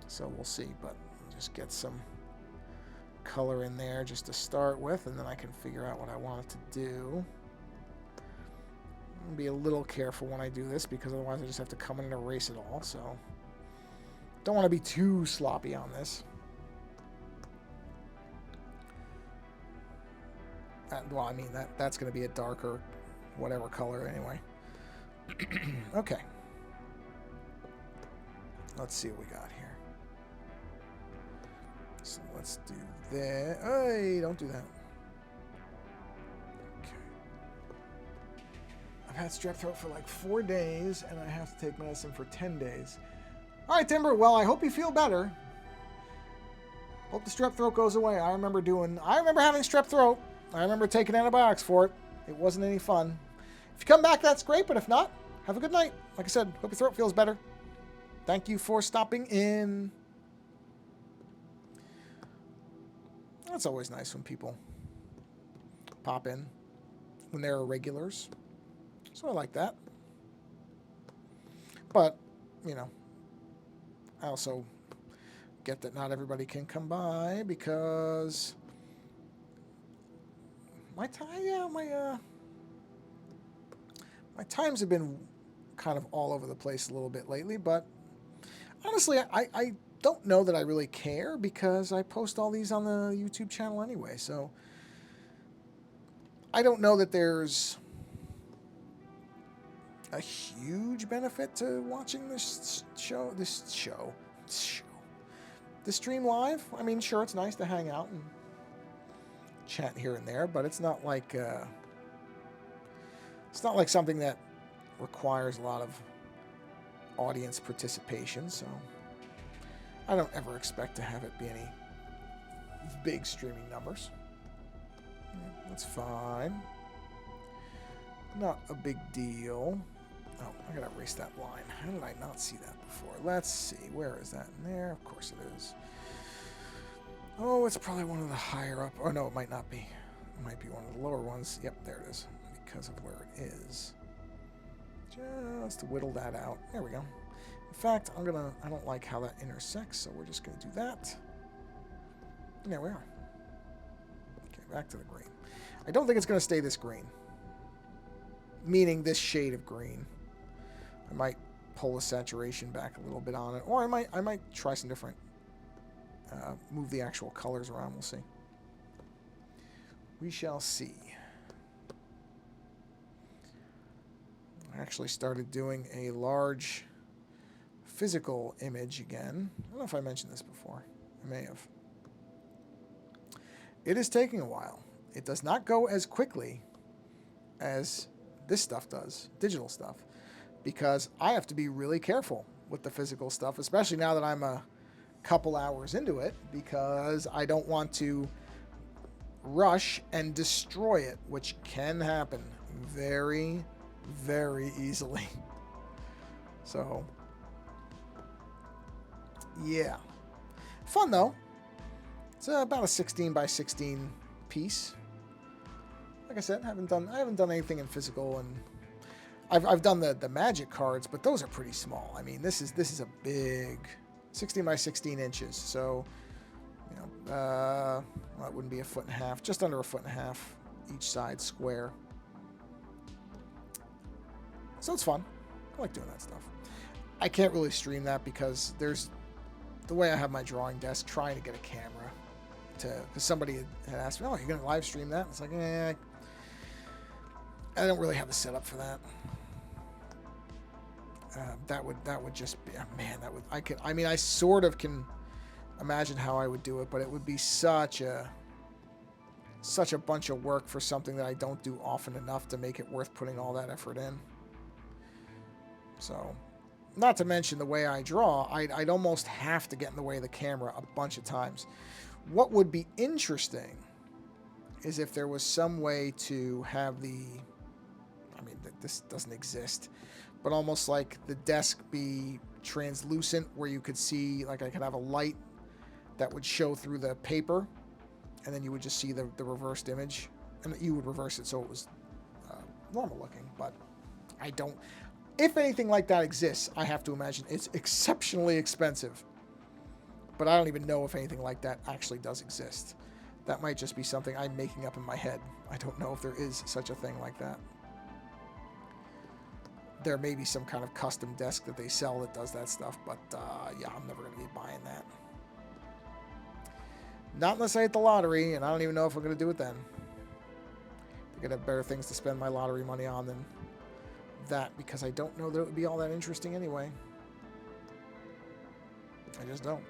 So we'll see, but just get some color in there just to start with, and then I can figure out what I want it to do. Be a little careful when I do this because otherwise I just have to come in and erase it all. So don't want to be too sloppy on this. Well, I mean that's going to be a darker whatever color anyway. Okay. Let's see what we got here. So let's do that. Hey, don't do that. I've had strep throat for like 4 days, and I have to take medicine for 10 days. All right, Timber. Well, I hope you feel better. Hope the strep throat goes away. I remember having strep throat. I remember taking antibiotics for it. It wasn't any fun. If you come back, that's great. But if not, have a good night. Like I said, hope your throat feels better. Thank you for stopping in. It's always nice when people pop in when they're regulars. So I like that. But, you know, I also get that not everybody can come by because my times have been kind of all over the place a little bit lately, but honestly, I don't know that I really care because I post all these on the YouTube channel anyway, so I don't know that there's a huge benefit to watching this stream live. I mean, sure, it's nice to hang out and chat here and there, but it's not like something that requires a lot of audience participation, so I don't ever expect to have it be any big streaming numbers. Yeah, that's fine. Not a big deal. Oh, I gotta erase that line. How did I not see that before? Let's see. Where is that? In there? Of course it is. Oh, it's probably one of the higher up. Oh, no, it might not be. It might be one of the lower ones. Yep, there it is. Because of where it is. Just to whittle that out. There we go. In fact, I don't like how that intersects, so we're just going to do that. And there we are. Okay, back to the green. I don't think it's going to stay this green. Meaning this shade of green. I might pull the saturation back a little bit on it, or I might try some different, move the actual colors around. We'll see. We shall see. I actually started doing a large physical image again. I don't know if I mentioned this before. I may have. It is taking a while. It does not go as quickly as this stuff does, digital stuff, because I have to be really careful with the physical stuff, especially now that I'm a couple hours into it, because I don't want to rush and destroy it, which can happen very, very easily. So, yeah. Fun, though. It's about a 16 by 16 piece. Like I said, I haven't done anything in physical, and I've done the magic cards, but those are pretty small. I mean, this is a big 16 by 16 inches. So, you know, well, it wouldn't be a foot and a half, just under a foot and a half each side square. So it's fun. I like doing that stuff. I can't really stream that because there's the way I have my drawing desk, trying to get a camera to, because somebody had asked me, oh, you're going to live stream that? It's like, I don't really have the setup for that. That would just be, man, that would, I mean, I sort of can imagine how I would do it, but it would be such a bunch of work for something that I don't do often enough to make it worth putting all that effort in. So, not to mention the way I draw, I'd almost have to get in the way of the camera a bunch of times. What would be interesting is if there was some way to have the, I mean, this doesn't exist, but almost like the desk be translucent where you could see, like I could have a light that would show through the paper, and then you would just see the reversed image, and you would reverse it so it was normal looking. But I don't, if anything like that exists, I have to imagine it's exceptionally expensive. But I don't even know if anything like that actually does exist. That might just be something I'm making up in my head. I don't know if there is such a thing like that. There may be some kind of custom desk that they sell that does that stuff, but yeah, I'm never going to be buying that. Not unless I hit the lottery, and I don't even know if I'm going to do it then. I could have better things to spend my lottery money on than that, because I don't know that it would be all that interesting anyway. I just don't.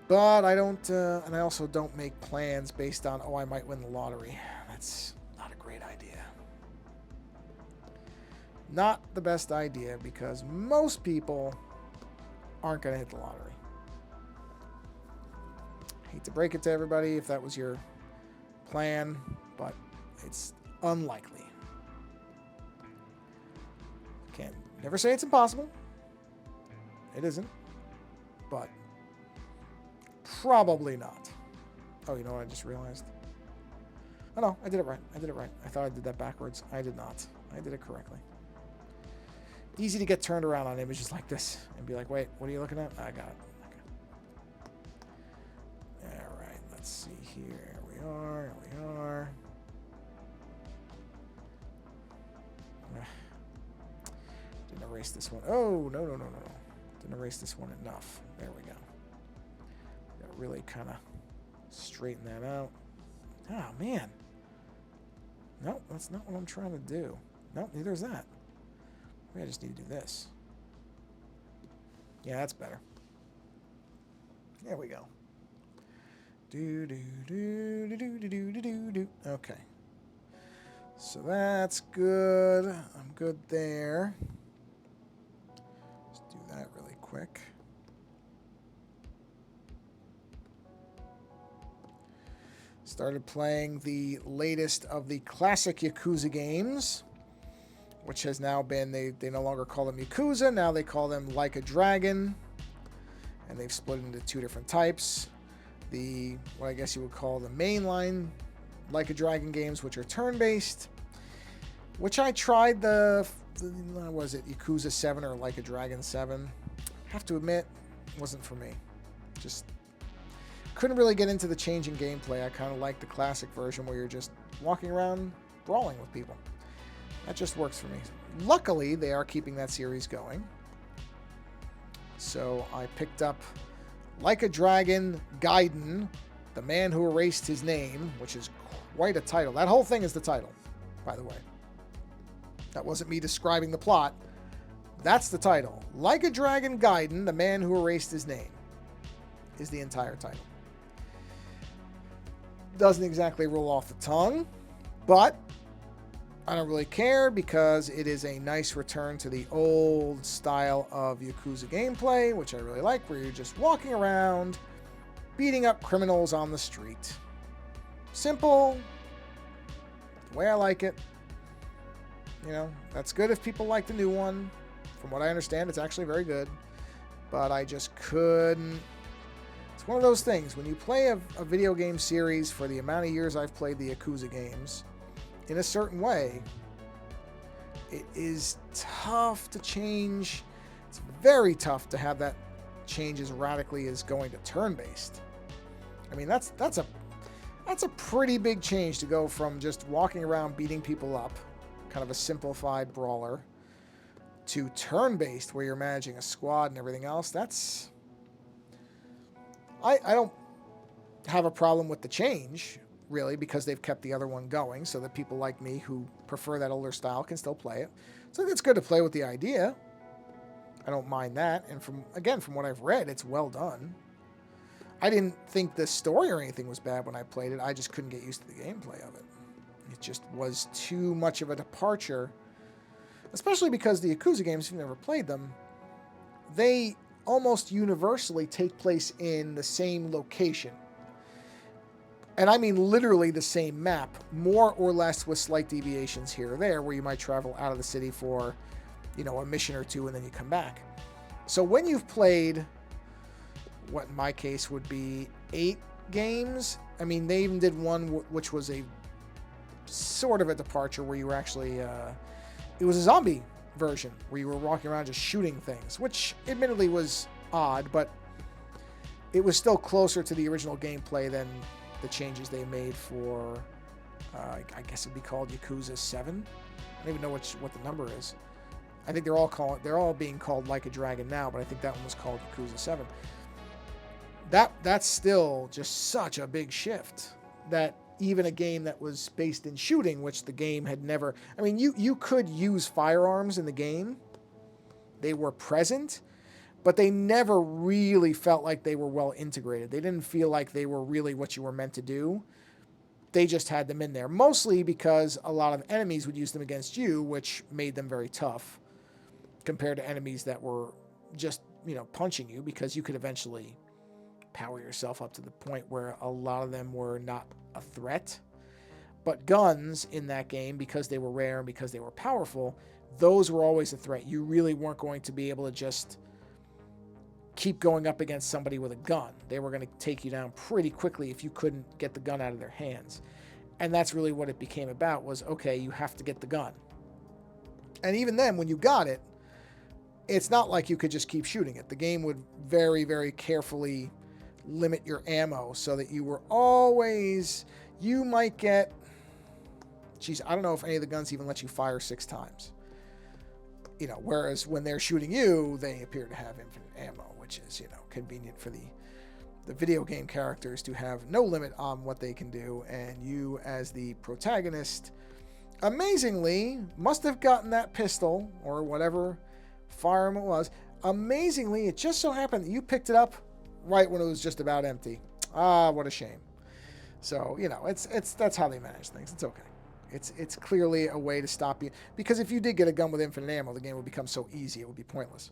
But I don't, and I also don't make plans based on, oh, I might win the lottery. That's not a great idea. Not the best idea, because most people aren't going to hit the lottery. Hate to break it to everybody if that was your plan, but it's unlikely. Can't never say it's impossible. It isn't, but probably not. Oh, you know what I just realized? Oh no, I did it right. I did it right. I thought I did that backwards. I did not. I did it correctly. Easy to get turned around on images like this and be like, wait, what are you looking at? I got it. Okay. All right, let's see here. Here we are. Here we are. Didn't erase this one. Oh, no. Didn't erase this one enough. There we go. Gotta really kind of straighten that out. Oh, man. No, that's not what I'm trying to do. No, neither is that. Maybe I just need to do this. Yeah, that's better. There we go. Do. Okay. So that's good. I'm good there. Let's do that really quick. Started playing the latest of the classic Yakuza games, which has now been, they no longer call them Yakuza, now they call them Like a Dragon, and they've split into two different types. The, what I guess you would call the mainline Like a Dragon games, which are turn-based, which I tried was it Yakuza 7 or Like a Dragon 7? Have to admit, it wasn't for me. Just couldn't really get into the changing gameplay. I kind of like the classic version where you're just walking around brawling with people. That just works for me. Luckily, they are keeping that series going. So I picked up Like a Dragon Gaiden, The Man Who Erased His Name, which is quite a title. That whole thing is the title, by the way. That wasn't me describing the plot. That's the title. Like a Dragon Gaiden, The Man Who Erased His Name is the entire title. Doesn't exactly roll off the tongue, but I don't really care because it is a nice return to the old style of Yakuza gameplay, which I really like, where you're just walking around, beating up criminals on the street. Simple, the way I like it. You know, that's good if people like the new one. From what I understand, it's actually very good. But I just couldn't. It's one of those things, when you play a video game series for the amount of years I've played the Yakuza games, in a certain way, it is tough to change. It's very tough to have that change as radically as going to turn-based. I mean, that's a pretty big change to go from just walking around beating people up, kind of a simplified brawler, to turn-based where you're managing a squad and everything else. That's... I don't have a problem with the change, really, because they've kept the other one going so that people like me who prefer that older style can still play it. So it's good to play with the idea. I don't mind that. And from what I've read, it's well done. I didn't think the story or anything was bad when I played it. I just couldn't get used to the gameplay of it. It just was too much of a departure, especially because the Yakuza games, if you've never played them, they almost universally take place in the same location. And I mean literally the same map, more or less with slight deviations here or there, where you might travel out of the city for, a mission or two and then you come back. So when you've played what in my case would be 8 games, I mean, they even did one which was a sort of a departure where you were actually, it was a zombie version where you were walking around just shooting things, which admittedly was odd, but it was still closer to the original gameplay than the changes they made for, I guess it'd be called Yakuza 7. I don't even know what the number is. I think they're all being called Like a Dragon now, but I think that one was called Yakuza 7. That's still just such a big shift that even a game that was based in shooting, which the game had never... I mean, you could use firearms in the game. They were present, but they never really felt like they were well integrated. They didn't feel like they were really what you were meant to do. They just had them in there, mostly because a lot of enemies would use them against you, which made them very tough compared to enemies that were just, punching you, because you could eventually power yourself up to the point where a lot of them were not a threat. But guns in that game, because they were rare and because they were powerful, those were always a threat. You really weren't going to be able to just keep going up against somebody with a gun. They were going to take you down pretty quickly if you couldn't get the gun out of their hands. And that's really what it became about, was, okay, you have to get the gun. And even then, when you got it, it's not like you could just keep shooting it. The game would very, very carefully limit your ammo so that you were always... You might get... I don't know if any of the guns even let you fire 6 times. Whereas when they're shooting you, they appear to have infinite ammo, which is, convenient for the video game characters to have no limit on what they can do. And you, as the protagonist, amazingly must have gotten that pistol or whatever firearm it was. Amazingly, it just so happened that you picked it up right when it was just about empty. What a shame. So, it's that's how they manage things. It's okay. It's clearly a way to stop you, because if you did get a gun with infinite ammo, the game would become so easy it would be pointless.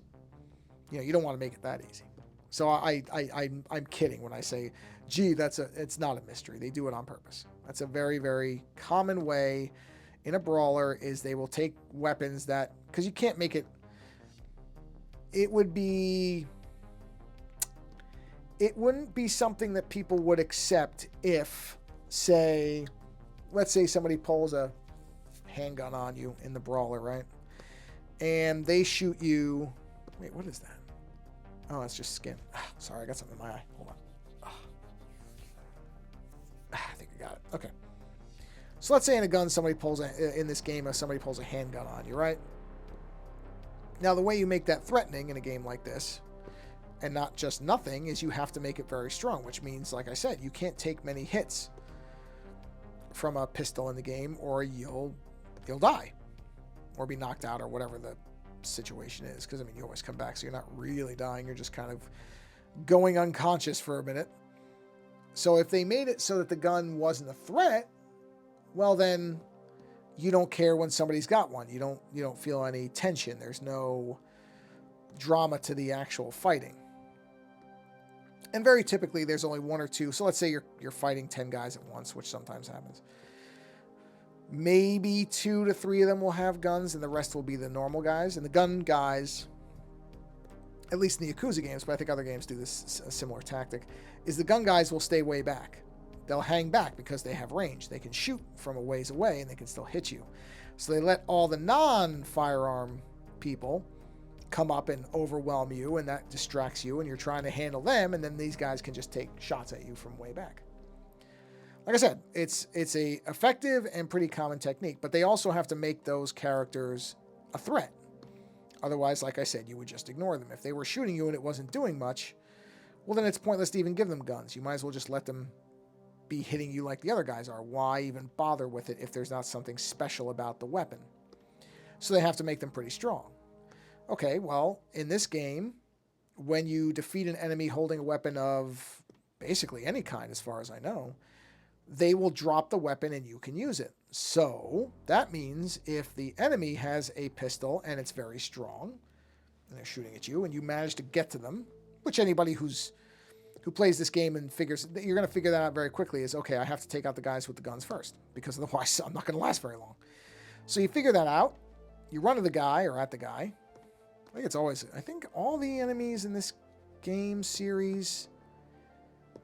You don't want to make it that easy. So I'm kidding when I say, gee, it's not a mystery. They do it on purpose. That's a very, very common way in a brawler, is they will take weapons that, because you can't make it. It wouldn't be something that people would accept if, let's say somebody pulls a handgun on you in the brawler, right? And they shoot you. Wait, what is that? Oh, that's just skin. Sorry, I got something in my eye. Hold on. I think I got it. Okay. So let's say in this game, somebody pulls a handgun on you, right? Now, the way you make that threatening in a game like this, and not just nothing, is you have to make it very strong, which means, like I said, you can't take many hits from a pistol in the game, or you'll die or be knocked out or whatever the situation is, because you always come back, so you're not really dying, you're just kind of going unconscious for a minute. So if they made it so that the gun wasn't a threat, well, then you don't care when somebody's got one. You don't feel any tension. There's no drama to the actual fighting. And very typically, there's only 1 or 2. So let's say you're fighting 10 guys at once, which sometimes happens. Maybe 2 to 3 of them will have guns, and the rest will be the normal guys. And the gun guys, at least in the Yakuza games, but I think other games do this a similar tactic, is the gun guys will stay way back. They'll hang back because they have range. They can shoot from a ways away, and they can still hit you. So they let all the non-firearm people come up and overwhelm you, and that distracts you, and you're trying to handle them, and then these guys can just take shots at you from way back. Like I said, it's a effective and pretty common technique, but they also have to make those characters a threat. Otherwise, like I said, you would just ignore them. If they were shooting you and it wasn't doing much, well, then it's pointless to even give them guns. You might as well just let them be hitting you like the other guys are. Why even bother with it if there's not something special about the weapon? So they have to make them pretty strong. Okay, well, in this game, when you defeat an enemy holding a weapon of basically any kind, as far as I know, they will drop the weapon and you can use it. So that means if the enemy has a pistol and it's very strong, and they're shooting at you, and you manage to get to them, which anybody who plays this game and figures, you're going to figure that out very quickly, is, okay, I have to take out the guys with the guns first, because otherwise I'm not going to last very long. So you figure that out, you run to the guy, or at the guy. I think all the enemies in this game series,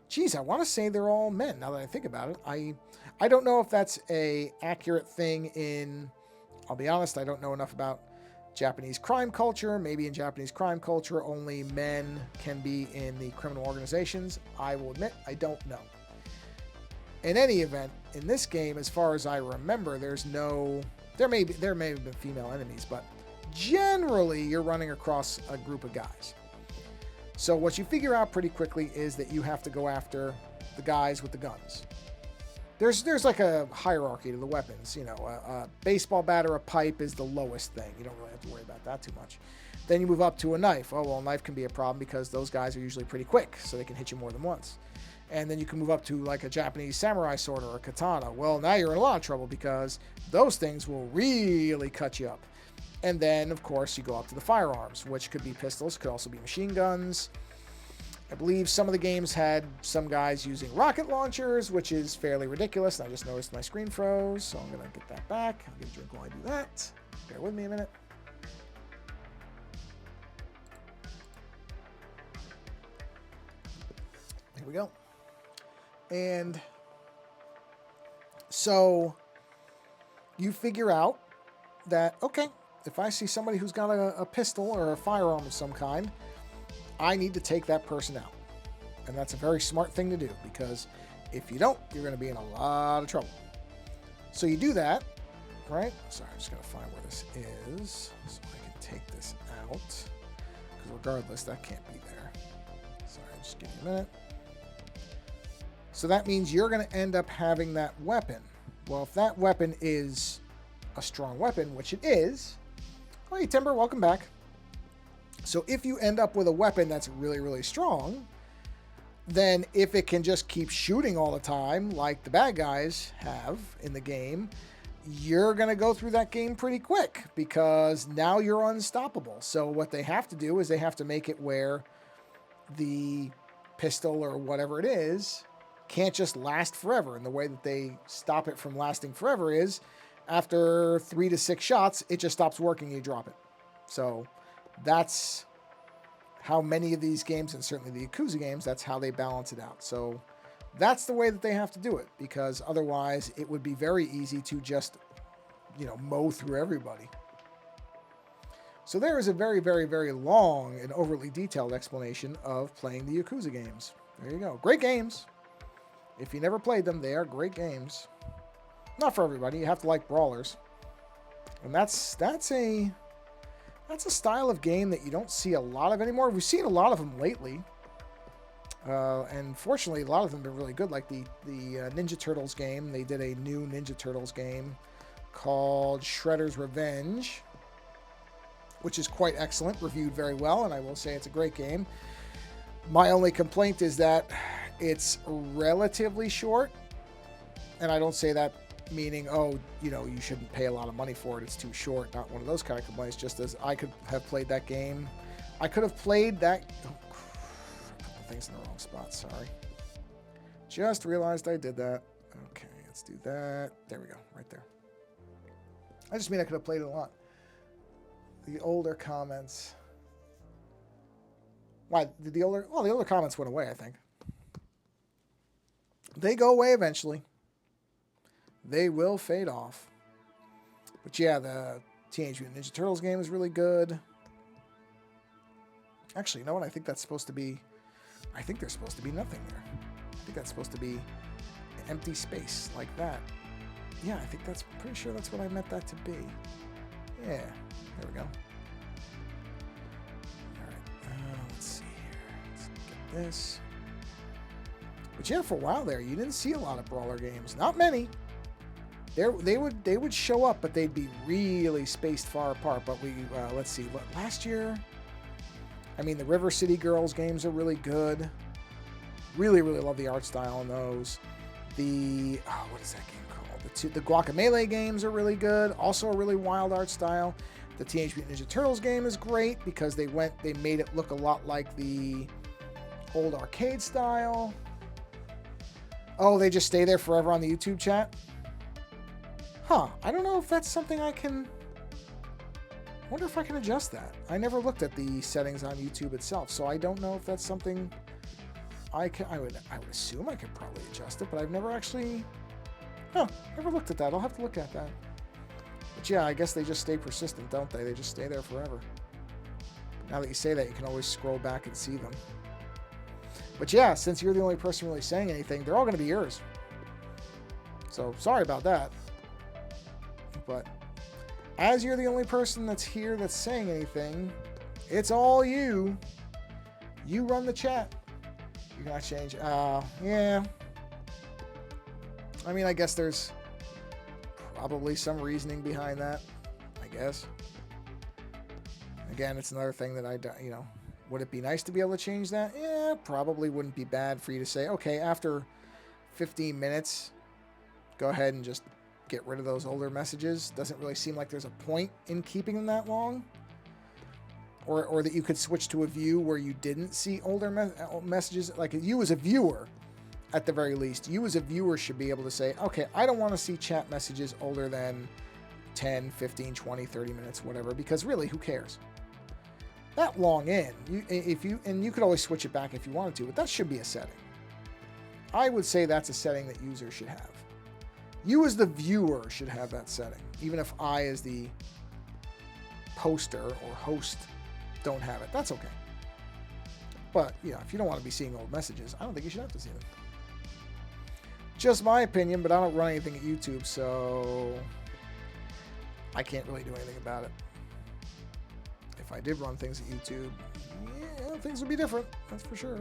geez, I want to say they're all men, now that I think about it. I don't know if that's a accurate thing in, I'll be honest, I don't know enough about Japanese crime culture. Maybe in Japanese crime culture, only men can be in the criminal organizations. I will admit, I don't know. In any event, in this game, as far as I remember, there may have been female enemies, but generally you're running across a group of guys. So what you figure out pretty quickly is that you have to go after the guys with the guns. There's like a hierarchy to the weapons. You know, a baseball bat or a pipe is the lowest thing. You don't really have to worry about that too much. Then you move up to a knife. Oh, well, a knife can be a problem because those guys are usually pretty quick, so they can hit you more than once. And then you can move up to like a Japanese samurai sword or a katana. Well, now you're in a lot of trouble because those things will really cut you up. And then, of course, you go up to the firearms, which could be pistols, could also be machine guns. I believe some of the games had some guys using rocket launchers, which is fairly ridiculous. I just noticed my screen froze, so I'm going to get that back. I'll get a drink while I do that. Bear with me a minute. Here we go. And so you figure out that, okay, if I see somebody who's got a pistol or a firearm of some kind, I need to take that person out. And that's a very smart thing to do, because if you don't, you're going to be in a lot of trouble. So you do that, right? Sorry, I'm just going to find where this is so I can take this out. Because regardless, that can't be there. Sorry, just give me a minute. So that means you're going to end up having that weapon. Well, if that weapon is a strong weapon, which it is. Oh, hey, Timber, welcome back. So if you end up with a weapon that's really, really strong, then if it can just keep shooting all the time, like the bad guys have in the game, you're going to go through that game pretty quick because now you're unstoppable. So what they have to do is they have to make it where the pistol or whatever it is can't just last forever. And the way that they stop it from lasting forever is after 3 to 6 shots, it just stops working and you drop it. So that's how many of these games, and certainly the Yakuza games, that's how they balance it out. So that's the way that they have to do it, because otherwise it would be very easy to just, mow through everybody. So there is a very, very, very long and overly detailed explanation of playing the Yakuza games. There you go. Great games. If you never played them, they are great games. Not for everybody. You have to like brawlers. And that's a style of game that you don't see a lot of anymore. We've seen a lot of them lately. And fortunately, a lot of them have been really good. Like the Ninja Turtles game. They did a new Ninja Turtles game called Shredder's Revenge, which is quite excellent. Reviewed very well, and I will say it's a great game. My only complaint is that it's relatively short. And I don't say that meaning, you shouldn't pay a lot of money for it. It's too short. Not one of those kind of complaints. Just as I could have played that game. I could have played that. Oh, crap. I put things in the wrong spot. Sorry. Just realized I did that. Okay, let's do that. There we go. Right there. I just mean I could have played it a lot. The older comments. Why? The older comments went away, I think. They go away eventually. They will fade off. But yeah, the Teenage Mutant Ninja Turtles game is really good. Actually, you know what? I think there's supposed to be nothing there. I think that's supposed to be an empty space like that. Yeah, I think pretty sure that's what I meant that to be. Yeah, there we go. All right, let's see here. Let's get this. But yeah, for a while there, you didn't see a lot of brawler games. Not many. They would show up, but they'd be really spaced far apart. But let's see, what last year? I mean, the River City Girls games are really good. Really, really love the art style in those. What is that game called? The Guacamelee games are really good. Also a really wild art style. The Teenage Mutant Ninja Turtles game is great because they made it look a lot like the old arcade style. Oh, they just stay there forever on the YouTube chat? Huh, I don't know if that's something I wonder if I can adjust that. I never looked at the settings on YouTube itself, so I don't know if that's something I would assume I could probably adjust it, but I've never actually, never looked at that. I'll have to look at that. But yeah, I guess they just stay persistent, don't they? They just stay there forever. Now that you say that, you can always scroll back and see them. But yeah, since you're the only person really saying anything, they're all going to be yours. So sorry about that. But as you're the only person that's here that's saying anything, it's all you. You run the chat. You cannot change. Yeah. I mean, I guess there's probably some reasoning behind that, I guess. Again, it's another thing that would it be nice to be able to change that? Yeah, probably wouldn't be bad for you to say, okay, after 15 minutes, go ahead and just get rid of those older messages. Doesn't really seem like there's a point in keeping them that long. Or that you could switch to a view where you didn't see older messages. Like you as a viewer, at the very least, you as a viewer should be able to say, okay, I don't want to see chat messages older than 10, 15, 20, 30 minutes, whatever, because really, who cares? That long in, you could always switch it back if you wanted to, but that should be a setting. I would say that's a setting that users should have. You as the viewer should have that setting, even if I as the poster or host don't have it. That's okay. But, if you don't want to be seeing old messages, I don't think you should have to see them. Just my opinion, but I don't run anything at YouTube, so I can't really do anything about it. If I did run things at YouTube, yeah, things would be different. That's for sure.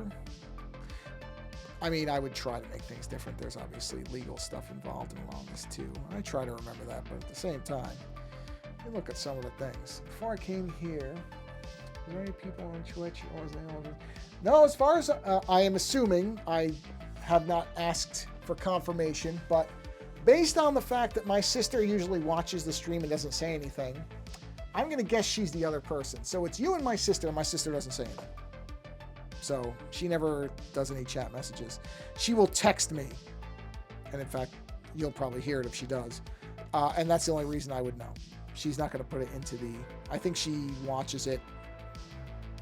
I mean, I would try to make things different. There's obviously legal stuff involved in a lot of this too. I try to remember that, but at the same time, you look at some of the things. Before I came here, were there any people on Twitch? Or was they all... No, as far as I am assuming, I have not asked for confirmation, but based on the fact that my sister usually watches the stream and doesn't say anything, I'm going to guess she's the other person. So it's you and my sister doesn't say anything. So she never does any chat messages. She will text me. And in fact, you'll probably hear it if she does. And that's the only reason I would know. She's not going to put it into I think she watches it.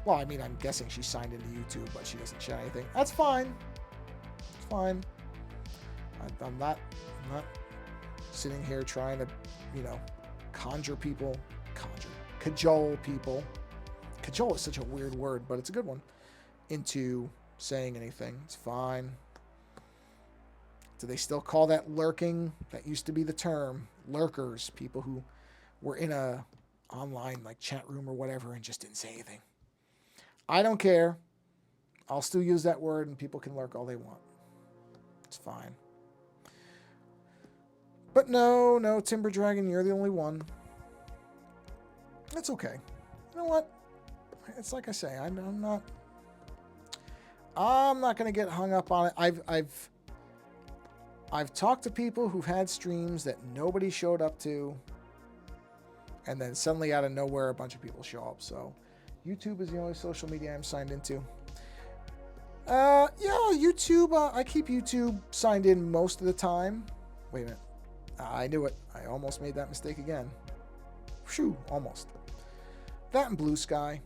Well, I mean, I'm guessing she's signed into YouTube, but she doesn't chat anything. That's fine. It's fine. I'm not sitting here trying to, cajole people. Cajole is such a weird word, but it's a good one. Into saying anything. It's fine. Do they still call that lurking? That used to be the term. Lurkers. People who were in a online chat room or whatever and just didn't say anything. I don't care. I'll still use that word and people can lurk all they want. It's fine. But no, Timber Dragon, you're the only one. It's okay. You know what? It's like I say, I'm not going to get hung up on it. I've talked to people who've had streams that nobody showed up to, and then suddenly out of nowhere, a bunch of people show up. So YouTube is the only social media I'm signed into. Yeah, YouTube, I keep YouTube signed in most of the time. Wait a minute. I knew it. I almost made that mistake again. Phew, almost. That and Blue Sky.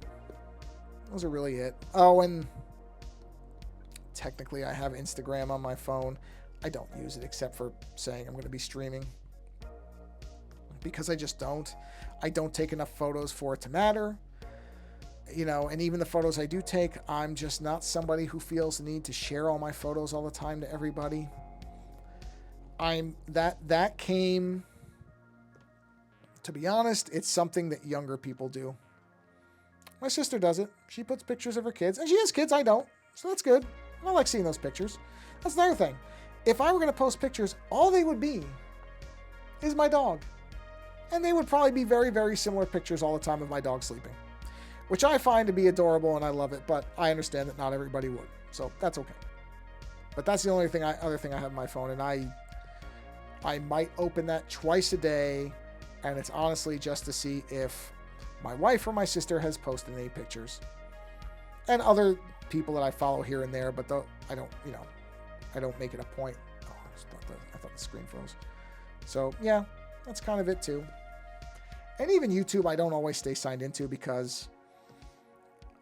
Those are really it. Oh, and technically I have Instagram on my phone. I don't use it except for saying I'm going to be streaming. Because I just don't. I don't take enough photos for it to matter. And even the photos I do take, I'm just not somebody who feels the need to share all my photos all the time to everybody. That came, to be honest, it's something that younger people do. My sister does it. She puts pictures of her kids, and she has kids, I don't. So that's good. I like seeing those pictures. That's another thing. If I were going to post pictures, all they would be is my dog. And they would probably be very, very similar pictures all the time of my dog sleeping, which I find to be adorable and I love it, but I understand that not everybody would. So that's okay. But that's the only other thing I have on my phone, and I might open that twice a day, and it's honestly just to see if my wife or my sister has posted any pictures. And other people that I follow here and there, but I don't make it a point. Oh, I thought the screen froze. So yeah, that's kind of it too. And even YouTube, I don't always stay signed into because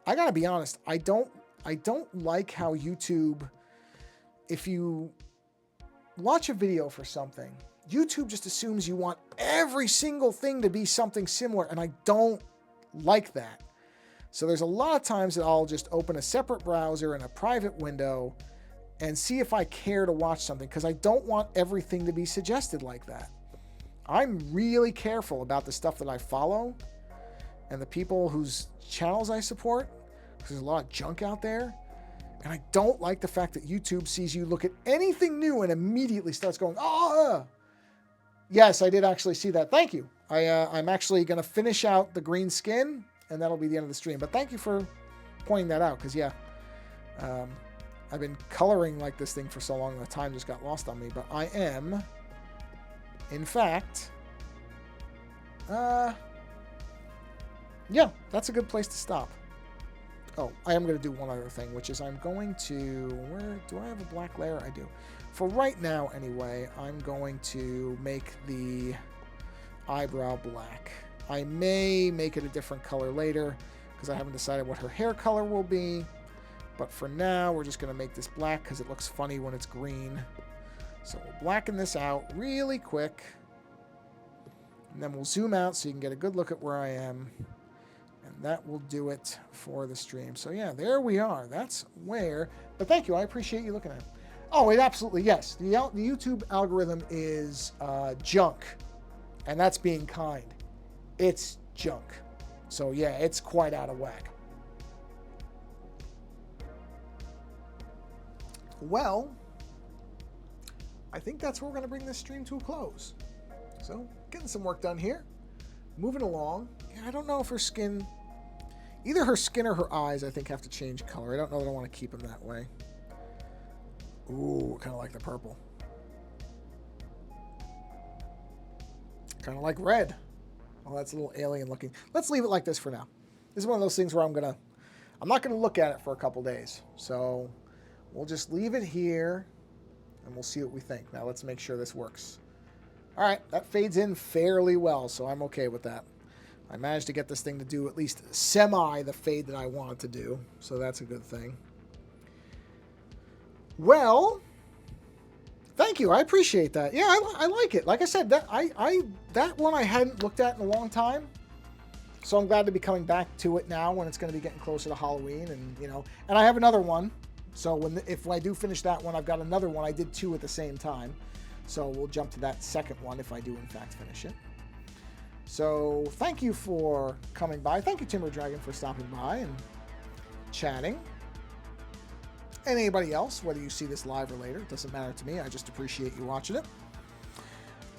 I gotta be honest, I don't like how YouTube, if you watch a video for something, YouTube just assumes you want every single thing to be something similar, and I don't like that. So there's a lot of times that I'll just open a separate browser in a private window and see if I care to watch something, because I don't want everything to be suggested like that. I'm really careful about the stuff that I follow and the people whose channels I support, because there's a lot of junk out there. And I don't like the fact that YouTube sees you look at anything new and immediately starts going, oh, yes, I did actually see that. Thank you. I'm actually going to finish out the green skin, and that'll be the end of the stream. But thank you for pointing that out, because, yeah, I've been coloring like this thing for so long, the time just got lost on me. But I am, in fact, yeah, that's a good place to stop. Oh, I am going to do one other thing, which is I'm going to, where do I have a black layer? I do. For right now, anyway, I'm going to make the eyebrow black. I may make it a different color later because I haven't decided what her hair color will be. But for now, we're just going to make this black because it looks funny when it's green. So we'll blacken this out really quick. And then we'll zoom out so you can get a good look at where I am. And that will do it for the stream. So yeah, there we are. That's where. But thank you. I appreciate you looking at it. Oh, it absolutely, yes. The YouTube algorithm is junk. And that's being kind. It's junk. So yeah, it's quite out of whack. Well, I think that's where we're going to bring this stream to a close. So, getting some work done here. Moving along. Yeah, I don't know if her skin... Either her skin or her eyes, I think, have to change color. I don't know that I want to keep them that way. Ooh, kind of like the purple. Kind of like red. Oh, that's a little alien looking. Let's leave it like this for now. This is one of those things where I'm not going to look at it for a couple days. So, we'll just leave it here, and we'll see what we think. Now, let's make sure this works. All right, that fades in fairly well, so I'm okay with that. I managed to get this thing to do at least semi the fade that I wanted to do, so that's a good thing. Well, thank you. I appreciate that. Yeah, I like it. Like I said, that one I hadn't looked at in a long time, so I'm glad to be coming back to it now when it's going to be getting closer to Halloween, and and I have another one. So if I do finish that one, I've got another one. I did two at the same time. So we'll jump to that second one if I do, in fact, finish it. So thank you for coming by. Thank you, Timber Dragon, for stopping by and chatting. And anybody else, whether you see this live or later, it doesn't matter to me. I just appreciate you watching it.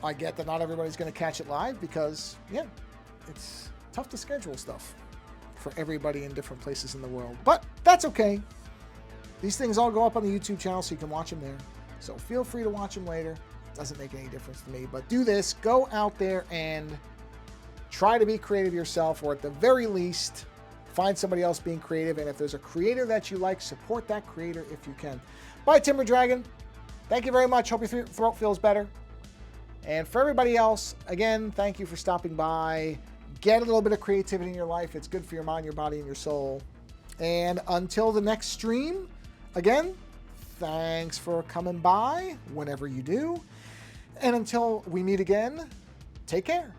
I get that not everybody's going to catch it live because, yeah, it's tough to schedule stuff for everybody in different places in the world. But that's okay. These things all go up on the YouTube channel, so you can watch them there. So feel free to watch them later. It doesn't make any difference to me. But do this. Go out there and try to be creative yourself, or at the very least, find somebody else being creative. And if there's a creator that you like, support that creator if you can. Bye, Timber Dragon. Thank you very much. Hope your throat feels better. And for everybody else, again, thank you for stopping by. Get a little bit of creativity in your life. It's good for your mind, your body, and your soul. And until the next stream, again, thanks for coming by whenever you do. And until we meet again, take care.